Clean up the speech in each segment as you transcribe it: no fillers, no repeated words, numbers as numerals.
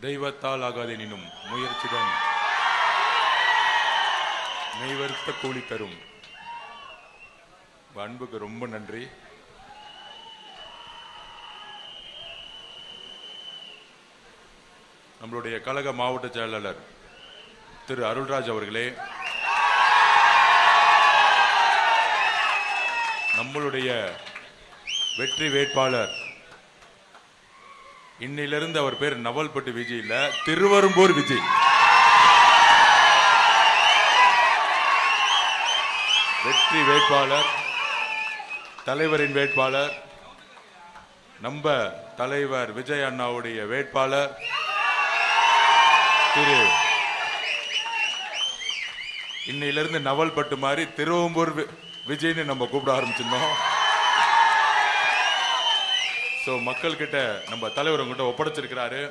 தெய்வத்தால் ஆகாதெனினும் முயற்சிதான் மெய்வருத்த கூலி தரும். அன்புக்கு ரொம்ப நன்றி. நம்மளுடைய கழக மாவட்ட செயலாளர் திரு அருள்ராஜ் அவர்களே, நம்மளுடைய வெற்றி வேட்பாளர், இன்னிலிருந்து அவர் பேர் நவல்பட்டு விஜய் இல்ல, திருவரும்பூர் விஜய். வெற்றி வேட்பாளர், தலைவரின் வேட்பாளர், நம்ம தலைவர் விஜய் அண்ணாவுடைய வேட்பாளர் திரு, இன்னையிலிருந்து நவல்பட்டு மாதிரி திருவம்பூர் விஜய்னு நம்ம கூப்பிட ஆரம்பிச்சிருந்தோம். சோ மக்கள் கிட்ட நம்ம தலைவர் கிட்ட ஒப்படைச்சிருக்கிறாரு.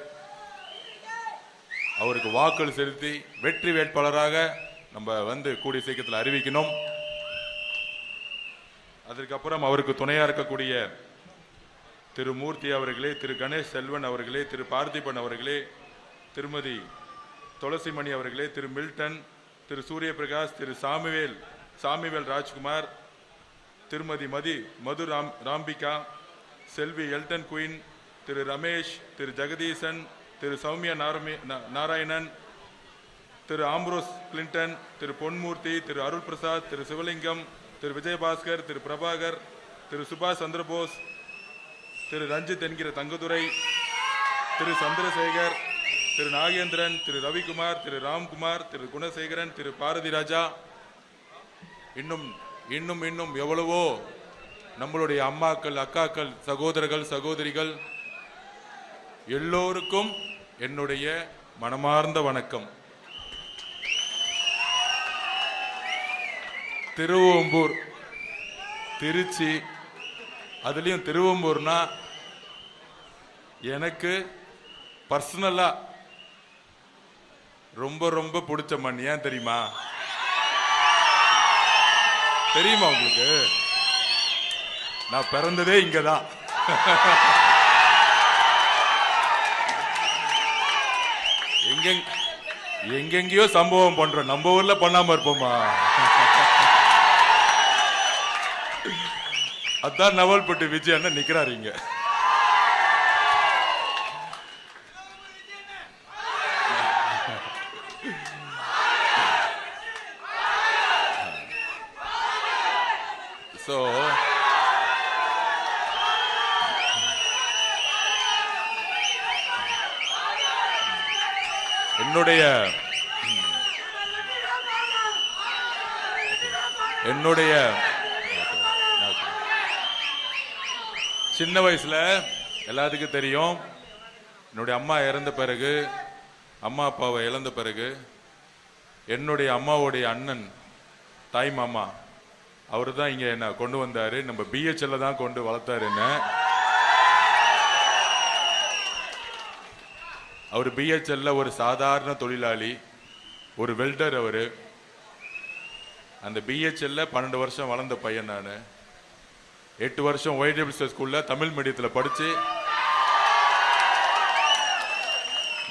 அவருக்கு வாக்குகள் செலுத்தி வெற்றி வேட்பாளராக நம்ம கூடிய சீக்கிரத்தில் அறிவிக்கணும். அதற்கப்புறம் அவருக்கு துணையா இருக்கக்கூடிய திரு மூர்த்தி அவர்களே, திரு கணேஷ் செல்வன் அவர்களே, திரு பார்த்திபன் அவர்களே, திருமதி துளசிமணி அவர்களே, திரு மில்டன், திரு சூரிய பிரகாஷ், திரு சாமிவேல் ராஜ்குமார், திருமதி மது ராம்பிகா, செல்வி எல்டன் குயின், திரு ரமேஷ், திரு ஜெகதீசன், திரு சௌமியா நாராயணன், திரு ஆம்ப்ரோஸ் கிளின்டன், திரு பொன்மூர்த்தி, திரு அருள் பிரசாத், திரு சிவலிங்கம், திரு விஜயபாஸ்கர், திரு பிரபாகர், திரு சுபாஷ் சந்திரபோஸ், திரு ரஞ்சித் என்கிற தங்கதுரை, திரு சந்திரசேகர், திரு நாகேந்திரன், திரு ரவிக்குமார், திரு ராம்குமார், திரு குணசேகரன், திரு பாரதி ராஜா, இன்னும் இன்னும் இன்னும் எவ்வளவோ நம்மளுடைய அம்மாக்கள், அக்காக்கள், சகோதரர்கள், சகோதரிகள் எல்லோருக்கும் என்னுடைய மனமார்ந்த வணக்கம். திருவம்பூர், திருச்சி, அதுலயும் திருவம்பூர்னா எனக்கு பர்சனலா ரொம்ப ரொம்ப பிடிச்ச மண். ஏன் தெரியுமா? தெரியுமா உங்களுக்கு? நான் பிறந்ததே இங்கதான். எங்கெங்கயோ சம்பவம் பண்றோம், நம்ம ஊர்ல பண்ணாம இருப்போமா? அதான் நவல்பட்டு விஜய் அண்ணன் நிக்கிறாரு இங்க. So என்னுடைய சின்ன வயசுல எல்லாத்துக்கும் தெரியும், என்னுடைய அம்மா இறந்த பிறகு, அம்மா அப்பாவை இழந்த பிறகு, என்னுடைய அம்மாவுடைய அண்ணன் தாய் மாமா அவரு தான் இங்க என்ன கொண்டு வந்தாரு. நம்ம பிஹெச்எல்ல தான் கொண்டு வளர்த்தாரு. என்ன அவர் பிஹெச்எல்ல ஒரு சாதாரண தொழிலாளி, ஒரு வெல்டர். அவரு அந்த பிஹெச்எல்ல 12 வருஷம் வளர்ந்த பையன். நான் 8 வருஷம் ஒய்டபிள்யூ ஸ்கூல்ல தமிழ் மீடியத்துல படிச்சு,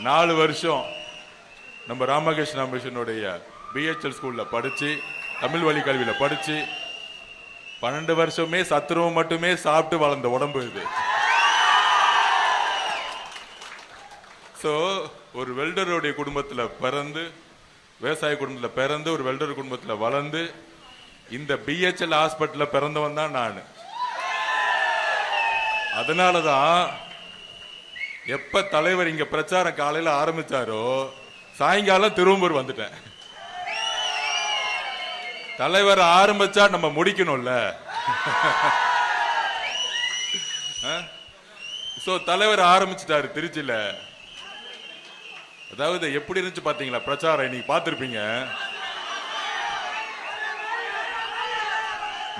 4 வருஷம் நம்ம ராமகிருஷ்ணா மிஷனுடைய பிஹெச்எல் ஸ்கூல்ல படிச்சு, தமிழ் வழி கல்வியில படிச்சு, 12 வருஷமே சத்துருவம் மட்டுமே சாப்பிட்டு வளர்ந்த உடம்பு இது. சோ ஒரு வெல்டருடைய குடும்பத்துல பிறந்து, விவசாய குடும்பத்துல பிறந்து, ஒரு வெல்டர் குடும்பத்துல வளர்ந்து, இந்த பிஹெச்எல் ஹாஸ்பிட்டல்ல பிறந்தவன் தான் நான். அதனாலதான் எப்ப தலைவர் இங்க பிரச்சாரம் காலையில ஆரம்பிச்சாரோ, சாயங்காலம் திருவம்பூர் வந்துட்டேன். தலைவர் ஆரம்பிச்சா நம்ம முடிக்கணும்ல. சோ தலைவர் ஆரம்பிச்சிட்டாரு திருச்சியில. அதாவது எப்படி இருந்துச்சு பாத்தீங்களா பிரச்சாரம்? இன்னைக்கு பார்த்திருப்பீங்க.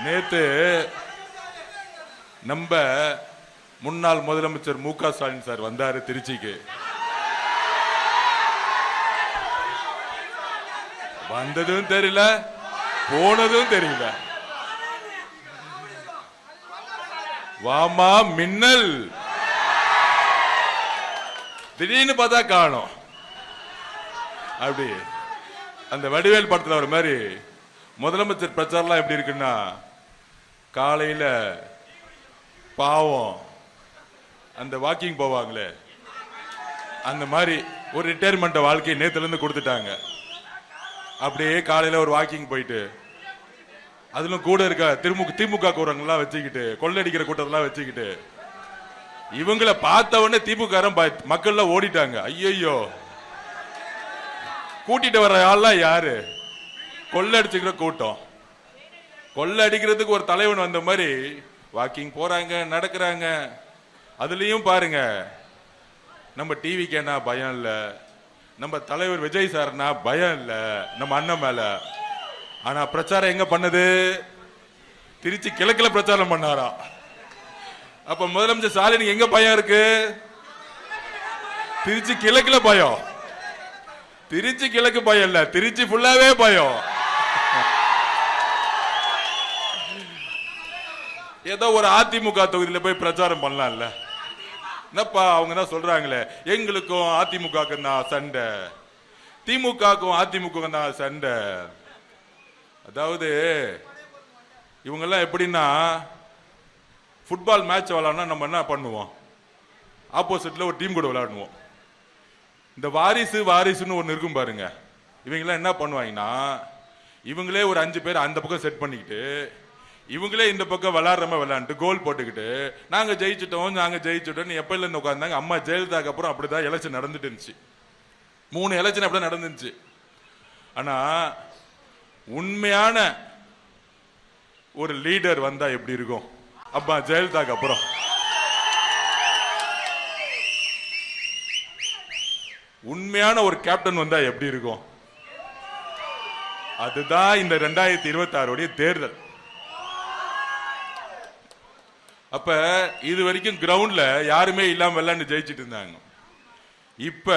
நேத்து நம்ம முன்னாள் முதலமைச்சர் மு.க. ஸ்டாலின் சார் வந்தாரு திருச்சிக்கு. வந்ததும் தெரியல, போனதும் தெரியல. வாமா மின்னல். திடீர்னு பார்த்தா காணோம். அப்படி அந்த வடிவேல் படத்துல ஒரு மாதிரி முதலமைச்சர் பிரச்சாரம்லாம் எப்படி இருக்குன்னா, காலையில பாவம் அந்த வாக்கிங் போவாங்களே அந்த மாதிரி ஒரு ரிட்டையர்மெண்ட் வாழ்க்கையை நேத்துல இருந்து கொடுத்துட்டாங்க. அப்படியே காலையில ஒரு வாக்கிங் போயிட்டு, அதிலும் கூட இருக்க திமுக கூறங்கள்லாம் வச்சுக்கிட்டு, கொள்ளடிக்கிற கூட்டத்தெல்லாம் வச்சுக்கிட்டு, இவங்களை பார்த்த உடனே திமுக மக்கள்லாம் ஓடிட்டாங்க. ஐயோ, கூட்டிட்டு வர்ற ஆள்லாம் யாரு? கொள்ளடிச்சுக்கிற கூட்டம். கொள்ளடிக்கிறதுக்கு ஒரு தலைவன் வந்த மாதிரி வாக்கிங் போறாங்க, நடக்கிறாங்க. அதுலயும் பாருங்க, நம்ம டிவிக்கேனா பயம் இல்ல, நம்ம தலைவர் விஜய் சார்னா பயம் இல்ல, நம்ம அண்ணன் மேல. ஆனா பிரச்சாரம் எங்க பண்ணது? திருச்சி கிழக்குல பிரச்சாரம் பண்ணாரா? அப்ப முதலமைச்சர் ஸ்டாலினுக்கு எங்க பயம் இருக்கு? திருச்சி கிழக்குல பயம். திருச்சி கிழக்கு பயம் இல்ல, திருச்சி ஃபுல்லாவே பயம். ஏதோ ஒரு அதிமுக தொகுதியில போய் பிரச்சாரம் பண்ணலாம்ல. என்னப்பா அவங்க தான் சொல்றாங்களே, எங்களுக்கும் அதிமுகவுக்கும் தான் சண்டை, திமுகவுக்கும் அதிமுக தான் சண்டை. அதாவது இவங்க எல்லாம் எப்படின்னா, ஃபுட்பால் மேட்ச் விளையாடனா நம்ம என்ன பண்ணுவோம்? ஆப்போசிட்ல ஒரு டீம் கூட விளையாடுவோம். இந்த வாரிசுன்னு ஒன்று இருக்கும் பாருங்க. இவங்கெல்லாம் என்ன பண்ணுவாங்கன்னா, இவங்களே ஒரு 5 பேர் அந்த பக்கம் செட் பண்ணிக்கிட்டு, இவங்களே இந்த பக்கம் விளையாடுற மாதிரி விளையாண்டு கோல் போட்டுக்கிட்டு, நாங்க ஜெயிச்சிட்டோம் எப்பல இருந்து உட்கார்ந்தாங்க. அம்மா ஜெயலலிதாக்கு அப்புறம் அப்படிதான் எலெக்ஷன் நடந்துட்டு இருந்துச்சு. 3 எலெக்ஷன் அப்படிதான் நடந்துச்சு. ஆனா உண்மையான ஒரு லீடர் வந்தா எப்படி இருக்கும்? அம்மா ஜெயலலிதாக்கு அப்புறம் உண்மையான ஒரு கேப்டன் வந்தா எப்படி இருக்கும்? அதுதான் இந்த 2026 தேர்தல். அப்ப இது வரைக்கும் கிரவுண்ட்ல யாருமே இல்லாம விளையாண்டு ஜெயிச்சிட்டு இருந்தாங்க. இப்ப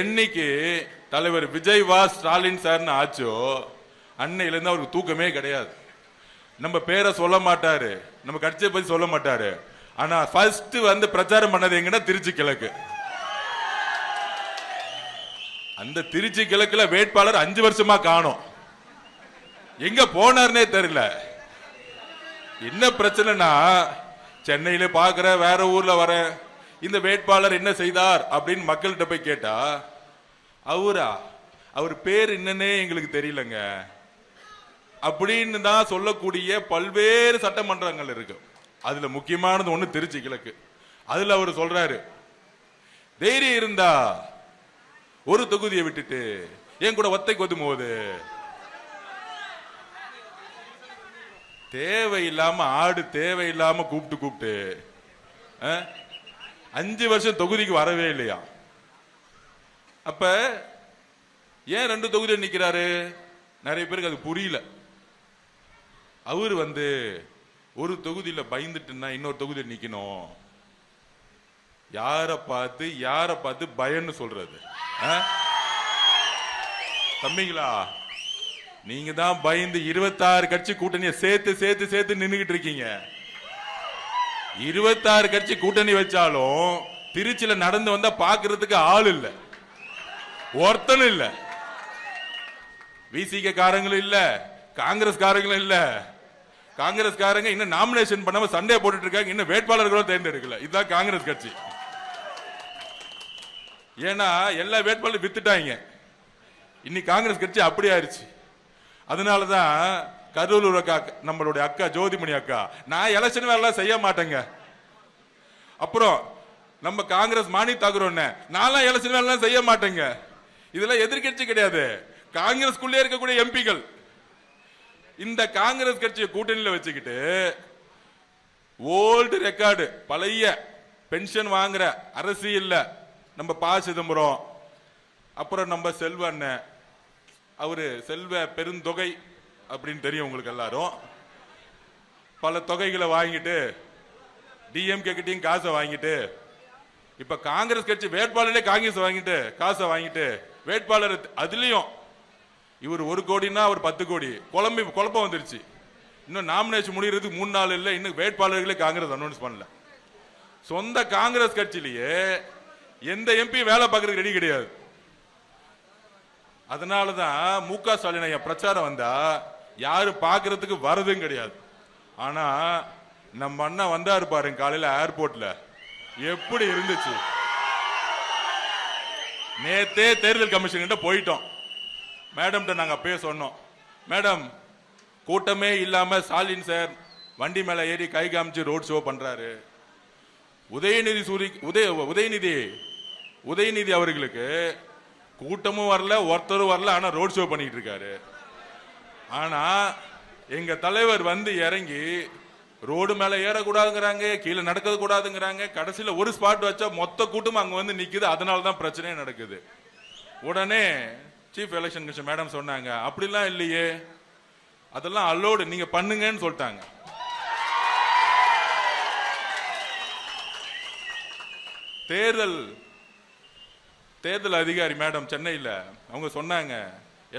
என்னைக்கு தலைவர் விஜய் வா ஸ்டாலின் சார்னு ஆச்சோ, அன்னையில இருந்து அவருக்கு தூக்கமே கிடையாது. நம்ம பேரை சொல்ல மாட்டாரு, நம்ம கட்சியை பத்தி சொல்ல மாட்டாரு. ஆனா ஃபர்ஸ்ட் வந்து பிரச்சாரம் பண்ணது எங்கன்னா திருச்சி கிழக்கு. அந்த திருச்சி கிழக்குல வேட்பாளர் 5 வருஷமா காணோம். எங்க போனார்னே தெரியல. என்ன பிரச்சனைனா, சென்னையில பாக்குற, வேற ஊர்ல வர, இந்த வேட்பாளர் என்ன செய்தார் அப்படின்னு மக்கள்கிட்ட போய் கேட்டா, அவர் பேர் என்னன்னே எங்களுக்கு தெரியலங்க அப்படின்னு தான் சொல்லக்கூடிய பல்வேறு சட்டமன்றங்கள் இருக்கு. அதுல முக்கியமானது ஒண்ணு திருச்சி கிழக்கு. அதுல அவர் சொல்றாரு, தைரியம் இருந்தா ஒரு தொகுதியை விட்டுட்டு என் கூட ஒத்தைக்கு ஒதும்போது, தேவையில்லாம ஆடு தேவையில்லாம கூப்பிட்டு 5 வருஷம் தொகுதிக்கு வரவே இல்லையா? அப்ப ஏன் 2 தொகுதியில் நிக்கிறாரு? நிறைய பேருக்கு அது புரியல. அவரு வந்து ஒரு தொகுதியில பயந்துட்டுன்னா இன்னொரு தொகுதியில் நிக்கணும். யார பார்த்து பயன்னு சொல்றது? தம்பிங்களா, நீங்க தான் பயந்து 26 கட்சி கூட்டணியை சேர்த்து நின்னுகிட்டு இருக்கீங்க. 26 கட்சி கூட்டணி வச்சாலும் திருச்சியில நடந்து வந்தா பாக்குறதுக்கு ஆள் இல்ல, ஒருத்தனும் இல்ல. விசிக காரங்களும் இல்ல, காங்கிரஸ் காரங்களும் இல்ல. காங்கிரஸ் காரங்க இன்னும் நாமினேஷன் பண்ணாம சண்டே போட்டுட்டு இருக்காங்க, இன்னும் வேட்பாளர்களும் தேர்ந்தெடுக்கல. இதுதான் காங்கிரஸ் கட்சி. ஏன்னா எல்லா வேட்பாளரும் வித்துட்டாங்க. இன்னைக்கு காங்கிரஸ் கட்சி அப்படி ஆயிருச்சு. அதனாலதான் கரூர் அக்கா, நம்மளுடைய அக்கா ஜோதிமணி அக்கா, நான் எலெக்ஷன் வேலை செய்ய மாட்டேங்க. அப்புறம் நம்ம காங்கிரஸ் மாணி தாக்குறோம், நான் எலெக்ஷன் வேலை செய்ய மாட்டேங்க. இதெல்லாம் எதிர்கட்சி கிடையாது, காங்கிரஸ்குள்ளே இருக்கக்கூடிய எம்பிகள். இந்த காங்கிரஸ் கட்சியை கூட்டணியில் வச்சுக்கிட்டு ஓல்டு ரெக்கார்டு, பழைய பென்ஷன் வாங்குற அரசியல்ல நம்ம ப. சிதம்பரம், அப்புறம் நம்ம செல்வ அண்ணன், அவரு செல்வ பெருந்தொகை அப்படின்னு தெரியும் உங்களுக்கு எல்லாரும். பல தொகைகளை வாங்கிட்டு டிஎம்கே கிட்டையும் காசை வாங்கிட்டு, இப்ப காங்கிரஸ் கட்சி வேட்பாளரே காங்கிரஸ் வாங்கிட்டு காசை வாங்கிட்டு வேட்பாளர் அதுலயும் இவர் 1 கோடினா அவர் 10 கோடி குழப்பம் வந்துருச்சு. இன்னும் நாமினேஷன் முடிகிறதுக்கு 3 நாள் இல்லை, இன்னும் வேட்பாளர்களே காங்கிரஸ் அனௌன்ஸ் பண்ணல. சொந்த காங்கிரஸ் கட்சியிலேயே எந்த எம்பி வேலை பார்க்கறதுக்கு ரெடி கிடையாது. அதனாலதான் மு.க. ஸ்டாலின் பிரச்சாரம் வந்தா யாரு பாக்குறதுக்கு வரதும் கிடையாது. ஆனா நம்ம அண்ணா வந்தாரு பாருங்க காலையில ஏர்போர்ட்ல, எப்படி இருந்துச்சு. நேத்தே தேர்தல் கமிஷன் கிட்ட போயிட்டோம். மேடம் நாங்க அப்பயே சொன்னோம், மேடம் கூட்டமே இல்லாம ஸ்டாலின் சார் வண்டி மேல ஏறி கை காமிச்சு ரோட் ஷோ பண்றாரு. உதயநிதி அவர்களுக்கு கூட்டமும் வரல, ஒருத்தரும் வரல, ஆனா ரோட் ஷோ பண்ணிட்டு இருக்காரு. ஆனா எங்க தலைவர் வந்து இறங்கி ரோடு மேல ஏறக்கூடாதுங்கிறாங்க, கீழே நடக்க கூடாதுங்கிறாங்க. கடைசியில ஒரு ஸ்பாட் வச்சா மொத்த கூட்டமும் அங்க வந்து நிக்குது. அதனாலதான் பிரச்சனையே நடக்குது. உடனே சீஃப் எலெக்ஷன் கமிஷன் மேடம் சொன்னாங்க, அப்படிலாம் இல்லையே, அதெல்லாம் அலோடு, நீங்க பண்ணுங்கன்னு சொல்லிட்டாங்க. தேர்தல் அதிகாரி மேடம் சென்னையில் அவங்க சொன்னாங்க,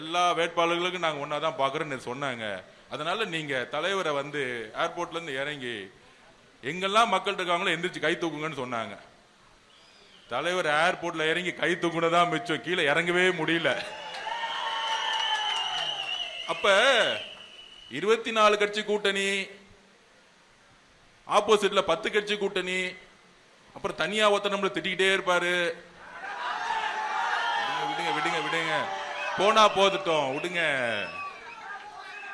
எல்லா வேட்பாளர்களுக்கும் நாங்கள் ஒன்னாதான் பார்க்குறோன்னு சொன்னாங்க. அதனால நீங்க தலைவரை வந்து ஏர்போர்ட்ல இருந்து இறங்கி எங்கெல்லாம் மக்கள் இருக்காங்களோ எந்திரிச்சு கை தூக்குங்கன்னு சொன்னாங்க. தலைவர் ஏர்போர்ட்ல இறங்கி கை தூக்குனதான் மிச்சம், கீழே இறங்கவே முடியல. அப்ப 24 கட்சி கூட்டணி, ஆப்போசிட்ல 10 கட்சி கூட்டணி, அப்புறம் தனியா ஒருத்தர் நம்மள திட்டிக்கிட்டே இருப்பாரு. விடுங்க விடுங்க விடுங்க, போனா போதுட்டோம், விடுங்க.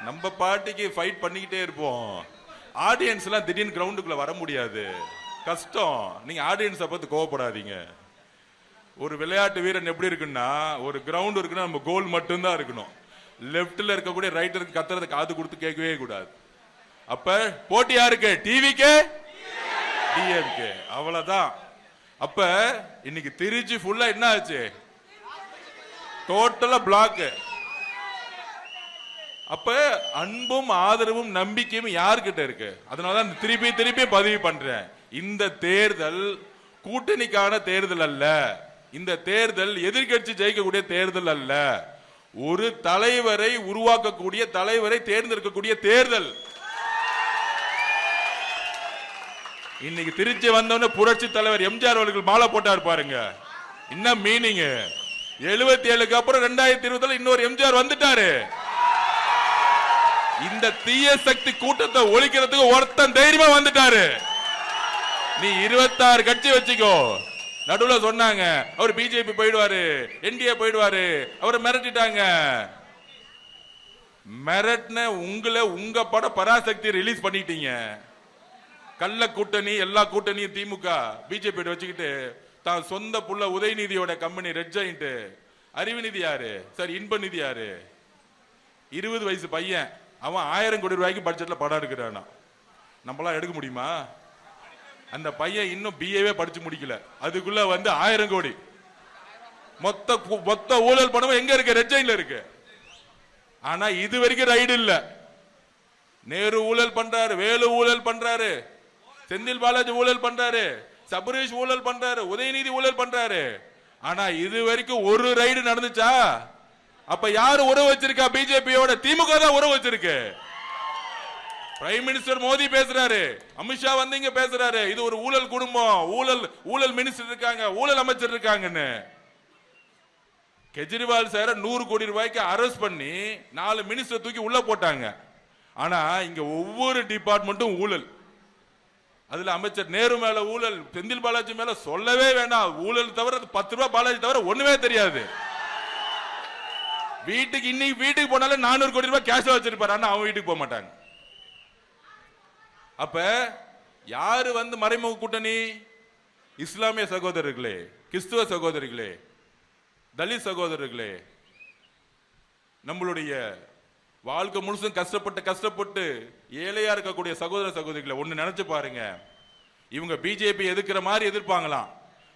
நம்ம பார்ட்டிக்கு ஃபைட் பண்ணிக்கிட்டே இருப்போம். ஆடியன்ஸ் எல்லாம் திடீர்னு கிரவுண்டுக்குள்ள வர முடியாது, கஷ்டம். நீங்க ஆடியன்ஸை பார்த்து கோவப்படாதீங்க. ஒரு விளையாட்டு வீரன் எப்படி இருக்குன்னா, ஒரு கிரவுண்ட் இருக்குன்னா நம்ம கோல் மட்டும்தான் இருக்கணும். லெப்ட்ல இருக்கக்கூடிய ரைட்டருக்கு கத்துறது காது கொடுத்து கேட்கவே கூடாது. அப்ப போட்டி யாருக்கு? டிவிக்கு, டிஎம்கே, அவ்வளவுதான். அப்ப இன்னைக்கு திருச்சி ஃபுல்லா என்ன ஆச்சு? டோட்டலா பிளாக். அப்ப அன்பும் ஆதரவும் நம்பிக்கையும் யார்கிட்ட இருக்கு? அதனாலதான் திருப்பி திருப்பி பதிவு பண்றேன், இந்த தேர்தல் கூட்டணிக்கான தேர்தல் அல்ல, இந்த தேர்தல் எதிர்கட்சி ஜெயிக்கக்கூடிய தேர்தல் அல்ல, ஒரு தலைவரை உருவாக்கக்கூடிய, தலைவரை தேர்ந்தெடுக்கக்கூடிய தேர்தல். இன்னைக்கு திருச்சி வந்தவன புரட்சி தலைவர் எம்ஜிஆர் அவர்கள் மாலை போட்டார் பாருங்க. என்ன மீனிங்? 77க்கு அப்புறம் 2020 இன்னொரு எம்ஜிஆர் வந்துட்டாரு. இந்த தீய சக்தி கூட்டத்தை ஒழிக்கிறதுக்கு ஒருத்தன் தைரியமா வந்துட்டாரு. நீ 26 கட்சி வச்சுக்கோ. நடுவுல சொன்னாங்க அவர் பிஜேபி போயிடுவாரு, என்டிஏ போயிடுவாரு, அவரை மிரட்டிட்டாங்க. மிரட்டின உங்களை, உங்க பட பராசக்தி ரிலீஸ் பண்ணிட்டீங்க. கள்ள கூட்டணி, எல்லா கூட்டணியும் திமுக பிஜேபி வச்சுக்கிட்டு தான் சொந்த புள்ள உதயநிதியோட கம்பெனி ரெட் ஜெயிண்ட், அறிவுநிதி யாரு சார், இன்ப நிதி யாரு, 20 வயசு பையன், அவன் 1000 கோடி ரூபாய்க்கு பட்ஜெட்ல படம் எடுக்கிறானா. நம்மளாம் எடுக்க முடியுமா? அந்த பையன் இன்னும் பிஏவே படிச்சு முடிக்கல, அதுக்குள்ள வந்து 1000 கோடி மொத்த ஊழல் பணம் எங்க இருக்கு? ரெட் ஜெயின்ல இருக்கு. ஆனா இது வரைக்கும் ரைடு இல்ல. நேரு ஊழல் பண்றாரு, வேலு ஊழல் பண்றாரு, செந்தில் பாலாஜி ஊழல் பண்றாரு, சபரீஷ் ஊழல் பண்றாரு, உதயநிதி ஊழல் பண்றாரு. ஆனா இது வரைக்கும் ஒரு ரைடு நடந்துச்சா? அப்ப யாரு உறவு வச்சிருக்கா? பிஜேபியோட திமுக தான் உறவு வச்சிருக்கு. பிரைம் மினிஸ்டர் மோடி பேசுறாரு, அமித்ஷா வந்து இங்க பேசுறாரு, இது ஒரு ஊழல் குடும்பம், ஊழல் மினிஸ்டர் இருக்காங்க, ஊழல் அமைச்சர் இருக்காங்கன்னு. கெஜ்ரிவால் சார் 100 கோடி ரூபாய்க்கு அரெஸ்ட் பண்ணி 4 மினிஸ்டர் தூக்கி உள்ள போட்டாங்க. ஆனா இங்க ஒவ்வொரு டிபார்ட்மெண்ட்டும் ஊழல். அதுல அமைச்சர் நேரு மேல ஊழல், செந்தில் பாலாஜி மேல சொல்லவே வேண்டாம். ஊழல் தவிர 10 ரூபாய் பாலாஜி தவிர ஒண்ணுமே தெரியாது. வீட்டுக்கு இன்னைக்கு வீட்டுக்கு போனாலும் 400 கோடி ரூபாய் கேஷ் வச்சிருப்பாரு, ஆனா அவன் வீட்டுக்கு போக மாட்டாங்க. அப்ப யாரு வந்து மறைமுக கூட்டணி? இஸ்லாமிய சகோதரர்களே, கிறிஸ்துவ சகோதரிகளே, தலித் சகோதரர்களே, நம்மளுடைய வாழ்க்கை முழுசும் கஷ்டப்பட்டு ஏழையா இருக்கக்கூடிய சகோதர சகோதரிகளை ஒண்ணு நினைச்சு பாருங்க. இவங்க பிஜேபி எதிர்க்கிற மாதிரி எதிர்ப்பாங்களாம்,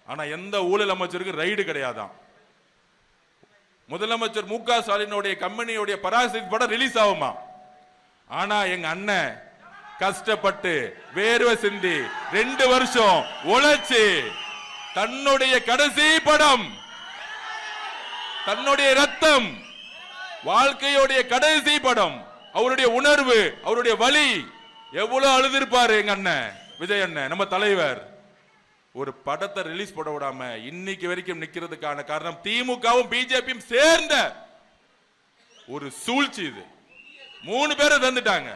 ஆனா எந்த ஊழல் அமைச்சருக்கு ரைடு கிடையாதான். முதலமைச்சர் மு.க. ஸ்டாலினுடைய கம்பெனியுடைய பராசக்தி படம் ரிலீஸ் ஆகுமா? ஆனா எங்க அண்ணன் கஷ்டப்பட்டு வேர்வை சிந்தி 2 வருஷம் உழைச்சு தன்னுடைய கடைசி படம், தன்னுடைய ரத்தம், வாழ்க்கையுடைய கடைசி படம், அவருடைய உணர்வு, அவருடைய வலி, எவ்வளவு அழுதிருப்பாரு எங்க அண்ணன் விஜய் அண்ணன், நம்ம தலைவர். ஒரு படத்தை ரிலீஸ் பண்ண விடாம இன்னைக்கு வரைக்கும் நிக்கிறதுக்கான காரணம் திமுகவும் பிஜேபியும் சேர்ந்த ஒரு சூழ்ச்சி. இது 3 பேரும் சேர்ந்துட்டாங்க,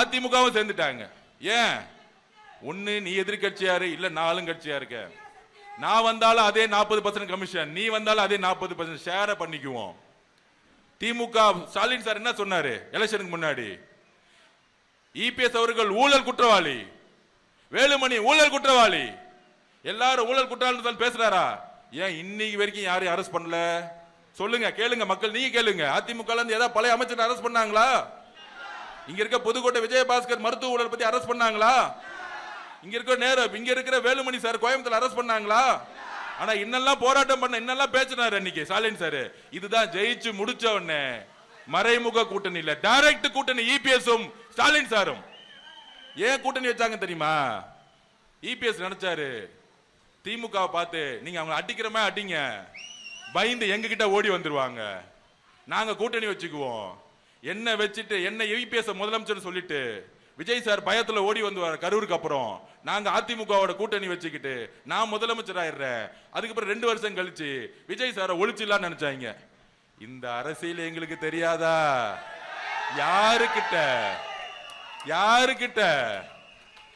அதிமுகவும் சேர்ந்துட்டாங்க. ஏன்? ஒண்ணு நீ எதிர்கட்சியாரு, இல்ல நான் ஆளுங்கட்சியா இருக்க. நான் வந்தாலும் அதே 40% கமிஷன், நீ வந்தாலும் அதே 40% ஷேர பண்ணிக்குவோம். திமுக ஸ்டாலின் சார் என்ன சொன்னாரு எலெக்ஷனுக்கு முன்னாடி? இபிஎஸ் அவர்கள் ஊழல் குற்றவாளி, வேலுமணி ஊழல் குற்றவாளி, எல்லாரும் ஊழல் குற்றவாளி பேசுறாரா? ஏன் இன்னைக்கு வரைக்கும் யாரையும் அரெஸ்ட் பண்ணல? சொல்லுங்க, கேளுங்க மக்கள், நீங்க கேளுங்க. அதிமுக ஏதாவது பழைய அமைச்சர் அரெஸ்ட் பண்ணாங்களா? இங்க இருக்க புதுக்கோட்டை விஜயபாஸ்கர் மருத்துவ ஊழல் பத்தி அரெஸ்ட் பண்ணாங்களா? இங்க இருக்கிற வேலுமணி சார் கோயம்புத்தூர் அரெஸ்ட் பண்ணாங்களா? ஆனா இன்னெல்லாம் போராட்டம் பண்ண, இன்னெல்லாம் பேசினாரு அன்னைக்கு ஸ்டாலின் சார். இதுதான் ஜெயிச்சு முடிச்ச உடனே மறைமுக கூட்டணி இல்ல, டைரக்ட் கூட்டணி. இபிஎஸும் ஸ்டாலின் சாரும் ஏன் கூட்டணி வச்சாங்க தெரியுமா? இபிஎஸ் நினைச்சாரு திமுக பார்த்து நீங்க அவங்க அடிக்கிறமே அடிங்க, பயந்து எங்க கிட்ட ஓடி வந்துருவாங்க, நாங்க கூட்டணி வச்சுக்குவோம். என்ன வச்சுட்டு என்ன இபிஎஸ் முதலமைச்சர் சொல்லிட்டு விஜய் சார் பயத்துல ஓடி வந்து கரூருக்கு அப்புறம் நாங்க அதிமுகவோட கூட்டணி வச்சுக்கிட்டு நான் முதலமைச்சர் ஆயிடுறேன். அதுக்கப்புறம் 2 வருஷம் கழிச்சு விஜய் சாரை ஒழிச்சிடலாம்னு நினைச்சாங்க. இந்த அரசியல் எங்களுக்கு தெரியாதா? யாருக்கிட்ட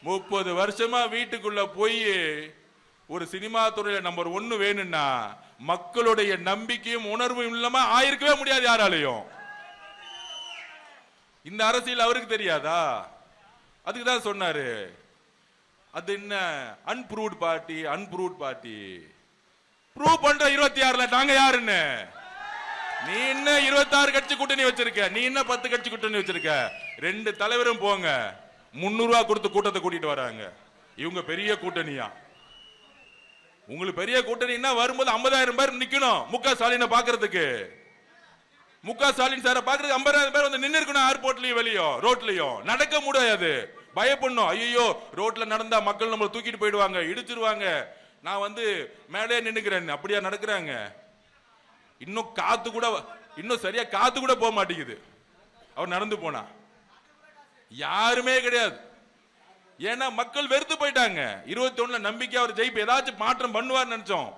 30 வருஷமா வீட்டுக்குள்ள போய் ஒரு சினிமா துறையில நம்பர் 1 வேணும்னா மக்களுடைய நம்பிக்கையும் உணர்வும் இல்லாம ஆயிருக்கவே முடியாது யாராலையும். இந்த அரசியல் அவருக்கு தெரியாதா? அதுக்குதான் சொன்னாரு, அது என்ன அன்ப்ரூவ்ட் பார்ட்டி ப்ரூவ் பண்ற 26ல நாங்க யாருன்னு. நீ என்ன 26 கட்சி கூட்டணி வச்சிருக்க, நீ என்ன 10 கட்சி கூட்டணி வச்சிருக்க? 2 தலைவரும் போங்க 300 ரூபாய் கொடுத்து கூட்டத்தை கூட்டிட்டு வராங்க. இவங்க பெரிய கூட்டணியா? உங்களுக்கு பெரிய கூட்டணின்னா வரும்போது 50,000 பேர் நிக்கணும் முக ஸ்டாலினை பாக்குறதுக்கு. முக ஸ்டாலின் சார பாக்குறது 50,000 பேர் வந்து நின்று இருக்கணும். ஏர்போர்ட்லயும் வெளியோ ரோட்லயும் நடக்க முடியாது, பயப்படணும். ஐயோ ரோட்ல நடந்தா மக்கள் நம்மளை தூக்கிட்டு போயிடுவாங்க, இடிச்சிருவாங்க, நான் வந்து மேலே நின்னுக்கிறேன். அப்படியா நடக்கிறாங்க? இன்னும் சரியா காத்து கூட போக மாட்டேங்குது அவர் நடந்து போனா. யாருமே கிடையாது. ஏன்னா மக்கள் வெறுத்து போயிட்டாங்க. 21ல நம்பிக்கை அவர் ஜெயிப்பு ஏதாச்சும் மாற்றம் பண்ணுவார் நினைச்சோம்.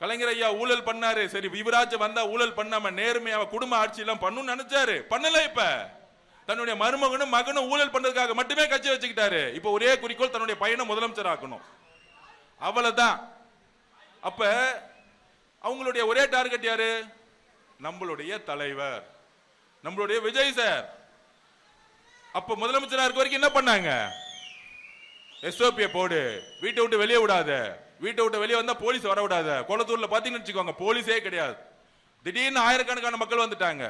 கலைஞர் ஐயா ஊழல் பண்ணாரு, சரி விவராஜ் வந்தா ஊழல் பண்ணாம நேர்மையா குடும்ப ஆட்சி எல்லாம் பண்ணணும்னு நினைச்சாரு, பண்ணல. இப்ப தன்னுடைய மருமகனும் மகனும் ஊழல் பண்றதுக்காக மட்டுமே கட்சி வச்சுக்கிட்டாரு. இப்ப ஒரே குறிக்கோள் தன்னுடைய பையனை முதலமைச்சர் ஆக்கணும், அவ்வளவுதான். அப்ப அவங்களுடைய ஒரே டார்கெட் யாரு? நம்மளுடைய தலைவர், நம்மளுடைய விஜய் சார். அப்ப முதலமைச்சரா இருக்க வரைக்கும் என்ன பண்ணாங்க? எஸ்ஓபியை போடு, வீட்டை விட்டு வெளியே விடாத, வீட்டை விட்டு வெளியே வந்தா போலீஸ் வர விடாத. கொளத்தூர்ல பாத்தீங்கன்னு வச்சுக்கோங்க, போலீஸே கிடையாது. திடீர்னு ஆயிரக்கணக்கான மக்கள் வந்துட்டாங்க.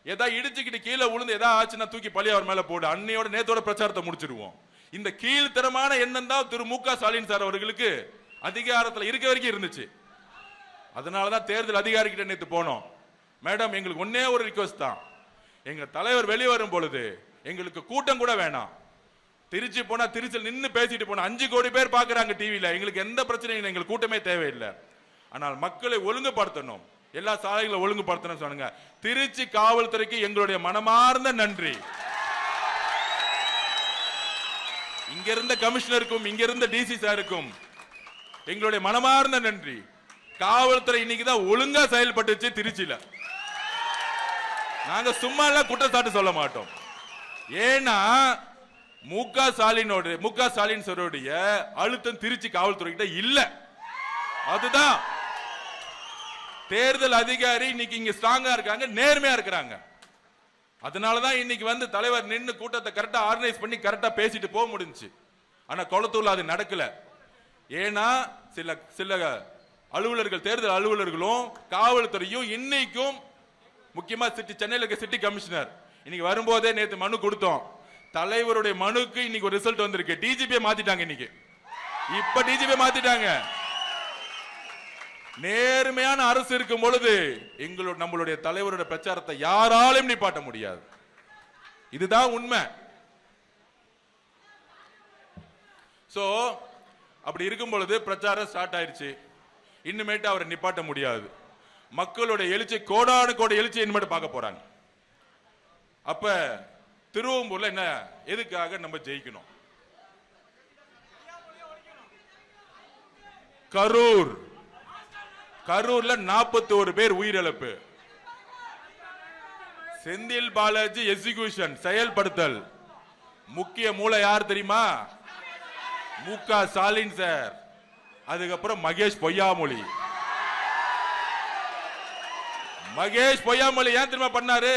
ஏதாவது இடிச்சுக்கிட்டு கீழே விழுந்து ஏதாவது ஆச்சுன்னா தூக்கி பழி அவர் மேல போடு, அன்னையோட நேத்தோட பிரச்சாரத்தை முடிச்சிருவோம். இந்த கீழ்த்தரமான எண்ணம் தான் திரு மு க ஸ்டாலின் சார் அவர்களுக்கு அதிகாரத்தில் இருக்க வரைக்கும் இருந்துச்சு. அதனாலதான் தேர்தல் அதிகாரிகிட்ட நேற்று போனோம். மேடம், எங்களுக்கு ஒன்னே ஒரு ரிக்வெஸ்ட் தான், எங்க தலைவர் வெளியே வரும் பொழுது எங்களுக்கு கூட்டம் கூட வேணாம். திருச்சி போனா திருச்சியில் நின்று பேசிட்டு போனா 5 கோடி பேர் பாக்குறாங்க டிவியில, எங்களுக்கு எந்த பிரச்சனையும் இல்லை, எங்களுக்கு கூட்டமே தேவையில்லை. ஆனால் மக்களை ஒழுங்குபடுத்தணும், எல்லா சாலைகளை ஒழுங்குபடுத்தணும் சொன்னாங்க. திருச்சி காவல்துறைக்கு எங்களுடைய மனமார்ந்த நன்றி. இங்க இருந்த கமிஷனருக்கும் இங்க இருந்த டிசி சாருக்கும் எங்களுடைய மனமார்ந்த நன்றி. காவல்துறை இன்னைக்குதான் ஒழுங்கா செயல்பட்டுச்சு திருச்சியில. நாங்க சும்மா எல்லாம் குற்றச்சாட்டு சொல்ல மாட்டோம். ஏன்னா மு க ஸ்டாலின் சாருடைய அழுத்தம் திருச்சி காவல்துறை கிட்ட இல்ல. அதுதான் தேர்தல் அதிகாரி இன்னைக்கு இங்க ஸ்ட்ராங்கா இருக்காங்க, நேர்மையா இருக்கிறாங்க. அதனாலதான் இன்னைக்கு வந்து தலைவர் நின்று கூட்டத்தை கரெக்டா ஆர்கனைஸ் பண்ணி கரெக்டா பேசிட்டு போக முடிஞ்சு. ஆனா கொளத்தூர்ல அது நடக்கல. ஏன்னா சில அலுவலர்கள், தேர்தல் அலுவலர்களும் காவல்துறையும் இன்னைக்கும், முக்கியமா சென்னையில் இருக்க சிட்டி கமிஷனர் இன்னைக்கு வரும்போதே நேற்று மனு கொடுத்தோம். தலைவருடைய மனுக்கு இன்னைக்கு ஒரு ரிசல்ட் வந்திருக்கு. டிஜிபியை மாத்திட்டாங்க. இன்னைக்கு இப்ப டிஜிபியை மாத்திட்டாங்க. நேர்மையான அரசு இருக்கும் பொழுது நம்மளுடைய தலைவருடைய பிரச்சாரத்தை யாராலும் நிப்பாட்ட முடியாது. இதுதான் உண்மை. சோ அப்படி இருக்கும் பொழுது பிரச்சாரம் ஸ்டார்ட் ஆயிருச்சு. இன்னுமேட்டு அவரை நிப்பாட்ட முடியாது. மக்களுடைய எழுச்சி, கோடானு கோடி எழுச்சி இனிமேட்டு பார்க்க போறாங்க. அப்ப திருவம்பூர்ல என்ன, எதுக்காக நம்ம ஜெயிக்கணும்? கரூர்ல 41 பேர் உயிரிழப்பு. செந்தில் பாலாஜி எக்ஸிகியூஷன் செயல்படுத்தல். முக்கிய மூளை யார் தெரியுமா? மு.க. ஸ்டாலின் சார். அதுக்கப்புறம் மகேஷ் பொய்யாமொழி. ஏன் தெரியுமா பண்ணாரு?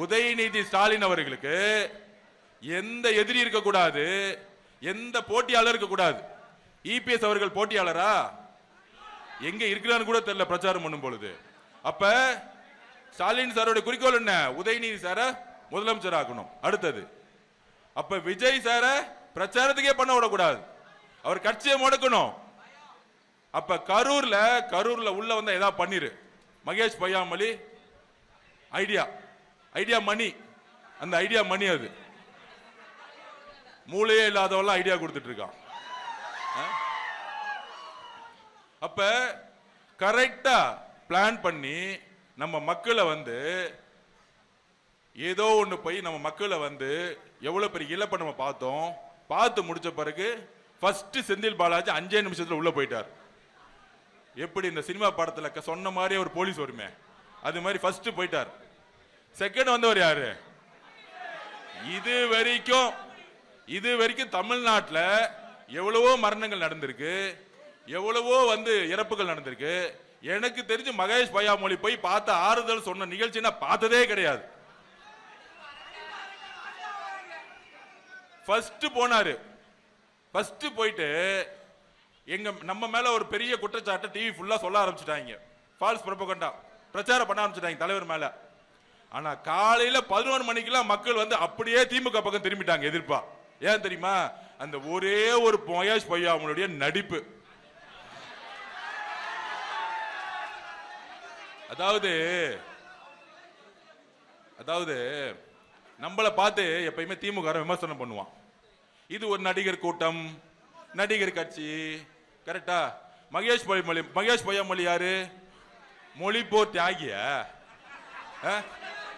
உதயநிதி ஸ்டாலின் அவர்களுக்கு எந்த எதிரி இருக்க கூடாது, எந்த போட்டியாளர் இருக்க கூடாது. இபிஎஸ் அவர்கள் போட்டியாளரா? எங்க இருக்கிறான்னு கூட தெரியல பிரச்சாரம் பண்ணும் பொழுது. அப்ப ஸ்டாலின் சாரோட குறிக்கோள் என்ன? உதயநிதி சார முதலமைச்சர் ஆக்கணும். அடுத்தது அப்ப விஜய் சார பிரச்சாரத்துக்கே பண்ண விடக்கூடாது, அவர் கட்சியை முடக்கணும். அப்ப கரூர்ல உள்ள வந்த ஏதாவது பண்ணிரு. மகேஷ் பொய்யாமொழி ஐடியா மணி, அந்த ஐடியா மணி, அது மூளையே இல்லாதவெல்லாம் ஐடியா கொடுத்துட்டு இருக்கான். அப்ப கரெக்டா பிளான் பண்ணி நம்ம மக்களை ஏதோ ஒண்ணு போய் நம்ம மக்களை எவ்வளவு பெரிய இழப்பை நம்ம பார்த்தோம். பார்த்து முடிச்ச பிறகு ஃபர்ஸ்ட் செந்தில் பாலாஜி 5 நிமிஷத்துல உள்ள போயிட்டார். எப்படி இந்த சினிமா படத்துல சொன்ன மாதிரி ஒரு போலீஸ் வருமே, அது மாதிரி ஃபர்ஸ்ட் போயிட்டார். செகண்ட் வந்தவர் யாரு? இது வரைக்கும் தமிழ்நாட்டில் எவ்வளவோ மரணங்கள் நடந்திருக்கு, எவ்வளவோ இறப்புகள் நடந்திருக்கு. எனக்கு தெரிஞ்சு மகேஷ் பொய்யாமொழி போய் பார்த்த ஆறுதல் சொன்ன நிகழ்ச்சினா பார்த்ததே கிடையாது. ஃபர்ஸ்ட் போனாரு. ஃபர்ஸ்ட் போயிட்டு நம்ம மேல ஒரு பெரிய குற்றச்சாட்டு டிவி ஃபுல்லா சொல்ல ஆரம்பிச்சுட்டாங்க. ஃபால்ஸ் ப்ரொபகண்டா பிரச்சாரம் பண்ண ஆரம்பிச்சுட்டாங்க தலைவர் மேல. ஆனா காலையில 11 மணிக்கெல்லாம் மக்கள் அப்படியே திமுக பக்கம் திரும்பிட்டாங்க எதிர்ப்பா. ஏன் தெரியுமா? அந்த ஒரே ஒரு மகேஷ் பொய்யாமொழியுடைய நடிப்பு. அதாவது நம்மளை பார்த்து எப்பயுமே திமுக விமர்சனம் பண்ணுவான். இது ஒரு நடிகர் கூட்டம், நடிகர் கட்சி, கரெக்டா? மகேஷ் பொய்யாமொழி யாரு? மொழிப்போர் தியாகிய,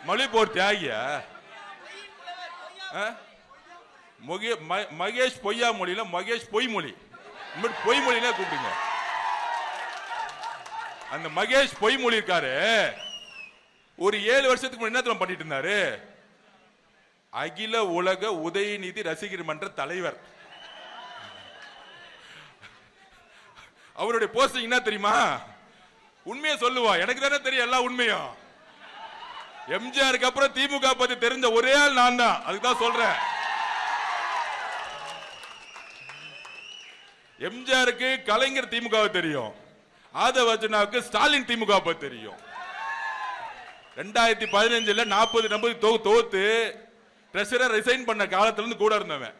மொழிப்போர் தியாகிய. மகேஷ் பொய்யாமொழியில மகேஷ் பொய்மொழி, பொய்மொழியில கூப்பிடுங்க. அந்த மகேஷ் பொய்மொழி இருக்காரு, ஒரு 7 வருஷத்துக்கு முன்னாடி என்ன பண்ணிட்டு இருந்தாரு? அகில உலக உதயநிதி ரசிகர் மன்ற தலைவர். அவருடைய போஸ்டிங் என்ன தெரியுமா? உண்மையை சொல்லுவா, எனக்கு தானே தெரியும் எல்லா உண்மையும். எம்ஜிஆருக்கு அப்புறம் திமுக பத்தி தெரிஞ்ச ஒரே ஆள் நான் தான், அதுதான் சொல்றேன். எம்ஜிஆருக்கு கலைஞர் திமுக தெரியும், ஆதவர்ஜனாவுக்கு ஸ்டாலின் திமுக பத்தி தெரியும். 2015 40 தோத்து ட்ரெஷரர் ரிசைன் பண்ண காலத்துல இருந்து கூட இருந்தவன்.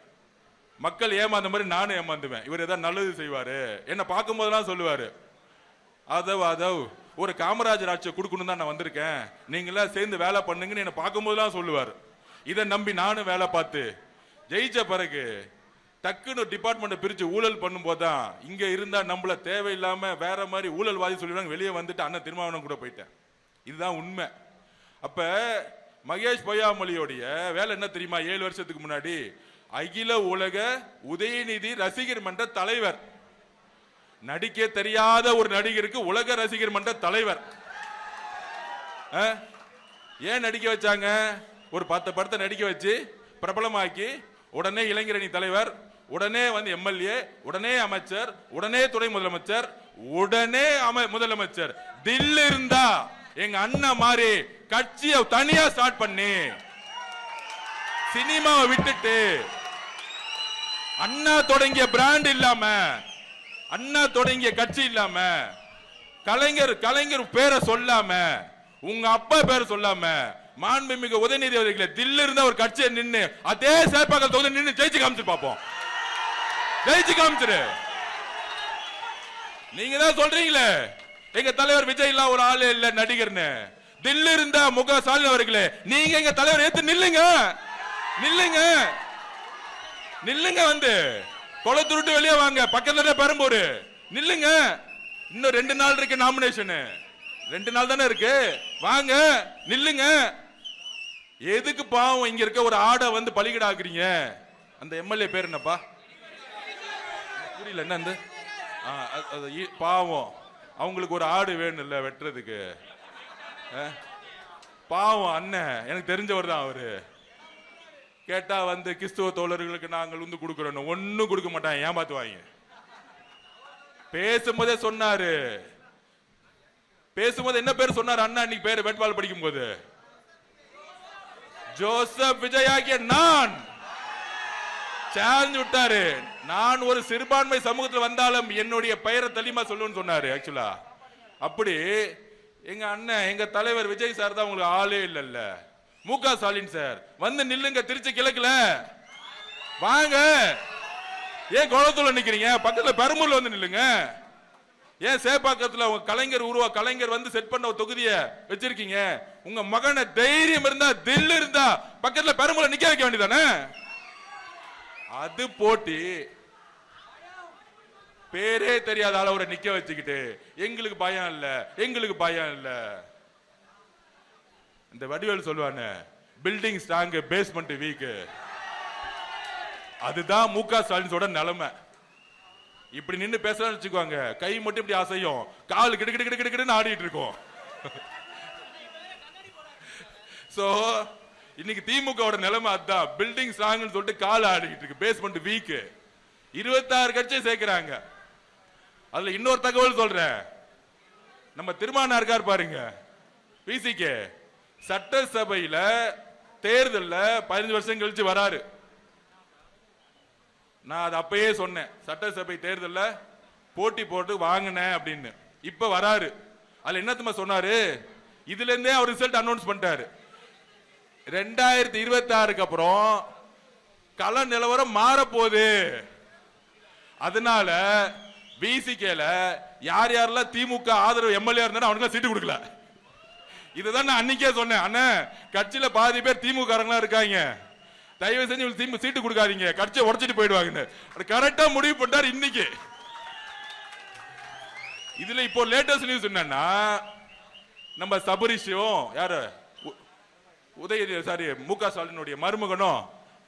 மக்கள் ஏமாந்த மாதிரி நானும் ஏமாந்துவேன். இவர் ஏதாவது நல்லது செய்வாரு, என்ன பார்க்கும் போதெல்லாம் சொல்லுவாரு, அதவ் ஒரு காமராஜர் ஆட்சியை கொடுக்கணும் தான் நான் வந்திருக்கேன், நீங்களா சேர்ந்து வேலை பண்ணுங்கன்னு என்ன பார்க்கும் போதெல்லாம் சொல்லுவார். இதை நம்பி நானும் வேலை பார்த்து ஜெயிச்ச பிறகு டக்குன்னு டிபார்ட்மெண்ட் பிரிச்சு ஊழல் பண்ணும் போதுதான் இங்க இருந்தா நம்மள தேவையில்லாம வேற மாதிரி ஊழல்வாதி சொல்லிடுவாங்க, வெளியே வந்துட்டு அண்ணன் திருமாவளவன் கூட போயிட்டேன். இதுதான் உண்மை. அப்ப மகேஷ் பொய்யாமொழியோடைய வேலை என்ன தெரியுமா? 7 வருஷத்துக்கு முன்னாடி அகில உலக உதயநிதி ரசிகர் மன்ற தலைவர். நடிக்க தெரியாத ஒரு நடிகருக்கு உலக ரசிகர் மன்ற தலைவர். ஏன் நடிக்க வச்சாங்க? ஒரு 10 படத்தை நடிக்க வச்சு பிரபலமாக்கி உடனே இளைஞரணி தலைவர், உடனே எம்எல்ஏ, உடனே அமைச்சர், உடனே துணை முதலமைச்சர், உடனே முதலமைச்சர். தில் இருந்தா எங்க அண்ணன் மாதிரி கட்சியை தனியா ஸ்டார்ட் பண்ணி சினிமாவை விட்டுட்டு அண்ணா தொடங்கிய பிராண்ட் இல்லாம, அண்ணா தொடங்கிய கட்சி இல்லாம, கலைஞர் பேரை சொல்லாம, உங்க அப்பா பேரை சொல்லாம, மாண்புமிகு உதயநிதி அவர்களை தில்ல இருந்த ஒரு கட்சியை நின்று அதே சேப்பாக்கள் தொகுதி நின்று ஜெயிச்சு காமிச்சு பார்ப்போம். ஜெயிச்சு காமிச்சிரு. நீங்க தான் சொல்றீங்களே எங்க தலைவர் விஜய் இல்ல ஒரு ஆளு இல்ல நடிகர்னு. தில்லு இருந்தா மு.க. ஸ்டாலின் அவர்களே, நீங்க எங்க தலைவர் ஏத்து நில்லுங்க, நில்லுங்க, நில்லுங்க. கொளத்துருட்டு வெளியே வாங்க, பக்கத்துல பெரம்பூர் நில்லுங்க. இன்னும் 2 நாள் இருக்கு நாமினேஷன், 2 நாள் தானே இருக்கு, வாங்க நில்லுங்க. எதுக்கு பாவம் இங்க இருக்க ஒரு ஆடை பலிகடாக்குறீங்க? அந்த எம்எல்ஏ பேர் என்னப்பா? புரியல என்ன பாவம் அவங்களுக்கு ஒரு ஆடு வேணும் இல்ல வெட்டுறதுக்கு. பாவம் அண்ணன் எனக்கு தெரிஞ்சவர் தான் அவரு. கேட்டா வந்து கிறிஸ்துவ தோழர்களுக்கு நாங்கள் வந்து கொடுக்கிறோம், ஒன்னும் கொடுக்க மாட்டாங்க, ஏமாத்துவாங்க. பேசும்போதே சொன்னாரு, பேசும்போது என்ன பேர் சொன்னார் அண்ணா இன்னைக்கு பேரு வேட்பாளர் படிக்கும் போது? ஜோசப் விஜய் ஆகிய நான் சேலஞ்ச் விட்டாரு. நான் ஒரு சிறுபான்மை சமூகத்தில் வந்தாலும் என்னுடைய பெயரை தெளிவா சொல்லுன்னு சொன்னாரு. ஆக்சுவலா அப்படி எங்க அண்ணன் எங்க தலைவர் விஜய் சார் தான் உங்களுக்கு ஆளே இல்ல. முக ஸ்டாலின் சார் வந்து நில்லுங்க, திருச்சி கிழக்குல வாங்க. ஏன் குளத்தூர்ல நிக்கிறீங்க? பக்கத்துல பெரம்பூர்ல வந்து நில்லுங்க. ஏன் சேப்பாக்கத்துல உங்க கலைஞர் வந்து செட் பண்ண ஒரு தொகுதியை வச்சிருக்கீங்க? உங்க மகனை தைரியம் இருந்தா தில் இருந்தா பக்கத்துல பெரம்பூர்ல நிக்க வைக்க வேண்டியதானே? அது போட்டி பேரே தெரியாத அளவுல நிக்க வச்சுக்கிட்டு எங்களுக்கு பயம் இல்ல. இந்த வடிவேல் சொல்லுவானே, பில்டிங் ஸ்ட்ராங் பேஸ்மெண்ட் வீக். அதுதான் முக ஸ்டாலினோட நிலைமை. இப்படி நின்று பேசலாம்னு வச்சுக்கோங்க, கை மட்டும் இப்படி அசையும், கால் கிடு ஆடிட்டு இருக்கும். சோ இன்னைக்கு திமுக நிலைமை அதுதான், பில்டிங் ஸ்ட்ராங் சொல்லிட்டு கால் ஆடிட்டு இருக்கு, பேஸ்மெண்ட் வீக். 26 கட்சியை சேர்க்கிறாங்க. அதுல இன்னொரு தகவல் சொல்றேன், நம்ம திருமானா இருக்கார் பாருங்க, பிசிகே சட்டசபையில தேர்தல்ல 15 வருஷம் கழிச்சு வராரு. நான் அது அப்பயே சொன்னேன், சட்டசபை தேர்தல்ல போட்டி போட்டு வாங்கினேன் அப்படின்னு. இப்ப வராரு. அதுல என்னத்துமா சொன்னாரு? இதுல இருந்தே அவர் ரிசல்ட் அனௌன்ஸ் பண்ணிட்டாரு. 2026க்கு அப்புறம் கள நிலவரம் மாறப்போகுது. அதனால பிசிகேல யார் யாரெல்லாம் திமுக ஆதரவு எம்எல்ஏ இருந்தாலும் அவனுக்கு சீட்டு கொடுக்கல. இதுதான் நான் அன்னைக்கே சொன்னேன், அண்ணன் கட்சியில பாதி பேர் திமுக இருக்காங்க, தயவு செஞ்சு சீட்டு கொடுக்காதீங்க, கட்சியை உடைச்சிட்டு போயிடுவாங்க. கரெக்டா முடிவு பண்ணாரு இன்னைக்கு. இதுல இப்போ லேட்டஸ்ட் நியூஸ் என்னன்னா, நம்ம சபரிஷும் யாரு முக ஸ்டாலினுடைய மருமகனும்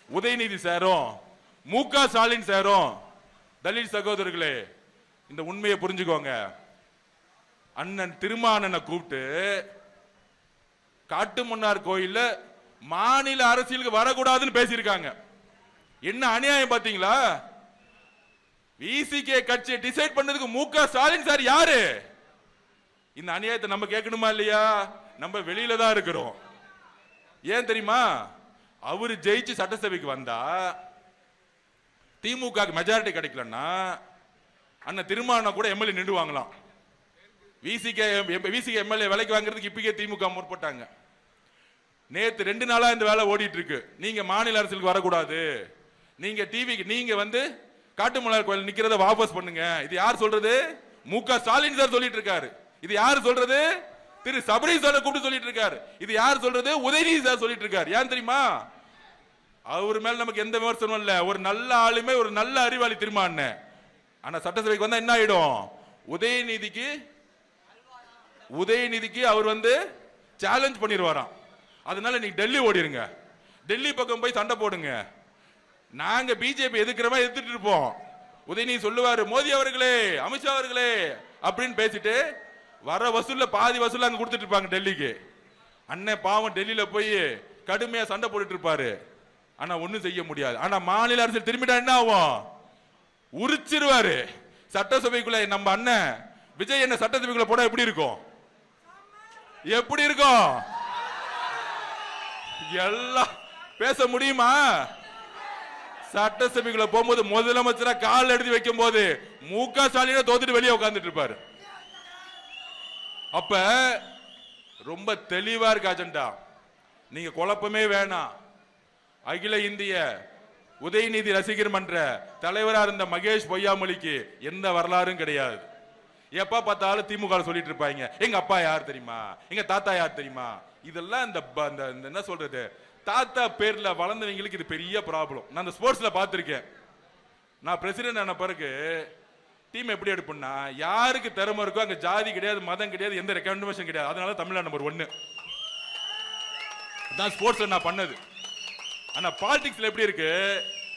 உதயநிதி சாரும் முக ஸ்டாலின் சாரும், தலித் சகோதரர்களே இந்த உண்மையை புரிஞ்சுக்கோங்க, அண்ணன் திருமானனை கூப்பிட்டு காட்டுமன்னார் கோயில்ல மாநில அரசியலுக்கு வரக்கூடாதுன்னு பேசியிருக்காங்க. என்ன அநியாயம் பாத்தீங்களா? விசிகே கட்சியை டிசைட் பண்ணதுக்கு முக ஸ்டாலின் சார் யாரு? இந்த அநியாயத்தை நம்ம கேட்கணுமா இல்லையா? நம்ம வெளியில தான் இருக்கிறோம். ஏன் தெரியுமா? அவரு ஜெயிச்சு சட்டசபைக்கு வந்தா திமுக மெஜாரிட்டி கிடைக்கலன்னா அண்ணன் திருமாவளவன் கூட எம்எல்ஏ நின்றுவாங்களாம். விசிகே எம்எல்ஏ விலைக்கு வாங்குறதுக்கு இப்பயே திமுக முற்பட்டாங்க. நேத்து 2 நாளா இந்த வேலை ஓடிட்டு இருக்கு. நீங்க மாநில அரசியலுக்கு வரக்கூடாது, நீங்க டிவிக்கு நீங்க வந்து காட்டுமன்னார் கோயில் நிக்கிறத வாபஸ் பண்ணுங்க. இது யார் சொல்றது? முக ஸ்டாலின் சார் சொல்லிட்டு இருக்காரு. இது யார் சொல்றது? திரு சபரீஷ் சார் கூப்பிட்டு சொல்லிட்டு இருக்காரு. இது யார் சொல்றது? உதயநிதி சார் சொல்லிட்டு இருக்காரு. ஏன் தெரியுமா? அவர் மேல நமக்கு எந்த விமர்சனமும் இல்ல, ஒரு நல்ல ஆளுமே, ஒரு நல்ல அறிவாளி திருமான்னு. ஆனா சட்டசபைக்கு வந்தா என்ன ஆயிடும்? உதயநிதிக்கு அவர் வந்து சேலஞ்ச் பண்ணிடுவாராம். அதனால நீங்க டெல்லி ஓடிருங்க, டெல்லி பக்கம் போய் சண்டை போடுங்க. நாங்க பிஜேபி எதிர்க்கிறமா எதிர்த்துட்டு இருப்போம். உதயநிதி சொல்லுவாரு, மோடி அவர்களே, அமித்ஷா அவர்களே அப்படின்னு பேசிட்டு வர வசூல்ல பாதி வசூல் அங்க கொடுத்துட்டு இருப்பாங்க டெல்லிக்கு. அண்ணன் பாவம் டெல்லியில போய் கடுமையா சண்டை போட்டுட்டு இருப்பாரு. ஆனா ஒண்ணும் செய்ய முடியாது. ஆனா மாநில அரசு திரும்பிட்டா என்ன ஆகும்? உரிச்சிருவாரு. சட்டசபைக்குள்ள நம்ம அண்ணன் விஜய் என்ன சட்டசபைக்குள்ள போனா எப்படி இருக்கும்? எப்படி இருக்கும்? எல்லாம் பேச முடியுமா? சட்டசபைக்குள்ள போகும்போது முதலமைச்சரா கால் எடுத்து வைக்கும் போது முக ஸ்டாலின் தோத்துட்டு வெளியே உட்கார்ந்துட்டு இருப்பாரு. அப்ப ரொம்ப தெளிவா இருக்கு அஜெண்டா. நீங்க குழப்பமே வேணாம். அகில இந்திய உதயநிதி ரசிகர் மன்ற தலைவரா இருந்த மகேஷ் பொய்யாமொழிக்கு எந்த வரலாறும் கிடையாது. எப்ப பார்த்தாலும் திமுக சொல்லிட்டு இருப்பாங்க, எங்க அப்பா யார் தெரியுமா, எங்க தாத்தா யார் தெரியுமா. இதெல்லாம் இந்த என்ன சொல்றது, தாத்தா பேர்ல வளர்ந்தவங்களுக்கு இது பெரிய ப்ராப்ளம். நான் இந்த ஸ்போர்ட்ஸ்ல பார்த்திருக்கேன். நான் பிரசிடென்ட் ஆன பிறகு டீம் எப்படி எடுப்பா, யாருக்கு திறமை இருக்கோ அங்க ஜாதி கிடையாது, மதம் கிடையாது, எந்த ரெக்கமெண்டேஷன் கிடையாது. அதனால தமிழ்நாடு நம்பர் 1 தான் ஸ்போர்ட்ஸ்ல நான் பண்ணது. ஆனா பாலிடிக்ஸ்ல எப்படி இருக்கு,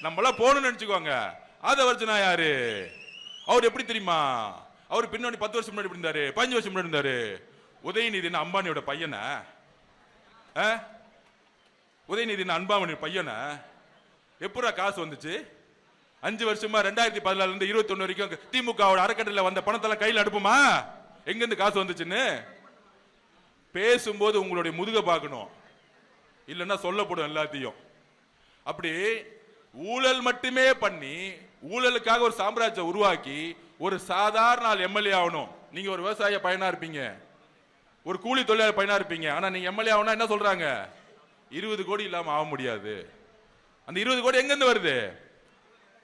நம்மள போகணும்னு நினைச்சுக்கோங்க, ஆதவர்ஜனா யாரு, அவர் எப்படி தெரியுமா? அவர் பின்னாடி 10 வருஷம் முன்னாடி இருந்தாரு, 15 வருஷம் முன்னாடி இருந்தாரு. உதயநிதி அம்பானியோட பையனை, உதயநிதி அம்பானியோட பையனை எப்படா காசு வந்துச்சு? 5 வருஷமா 2014 இருந்து 21 வரைக்கும் திமுக அறக்கட்டளையில் வந்த பணத்தெல்லாம் கையில் அடுப்புமா? எங்கிருந்து காசு வந்துச்சுன்னு பேசும்போது உங்களுடைய முதுக பார்க்கணும், இல்லைன்னா சொல்லப்படும் எல்லாத்தையும். அப்படி ஊழல் மட்டுமே பண்ணி ஊழலுக்காக ஒரு சாம்ராஜ்யம் உருவாக்கி ஒரு சாதாரண ஆள் எம்எல்ஏ ஆகணும். நீங்க ஒரு விவசாய பையனா இருப்பீங்க, ஒரு கூலி தொழிலாளர் பையனா இருப்பீங்க. ஆனா நீங்க எம்எல்ஏ ஆகணும் என்ன சொல்றாங்க? 20 கோடி இல்லாம ஆக முடியாது. அந்த 20 கோடி எங்க இருந்து வருது?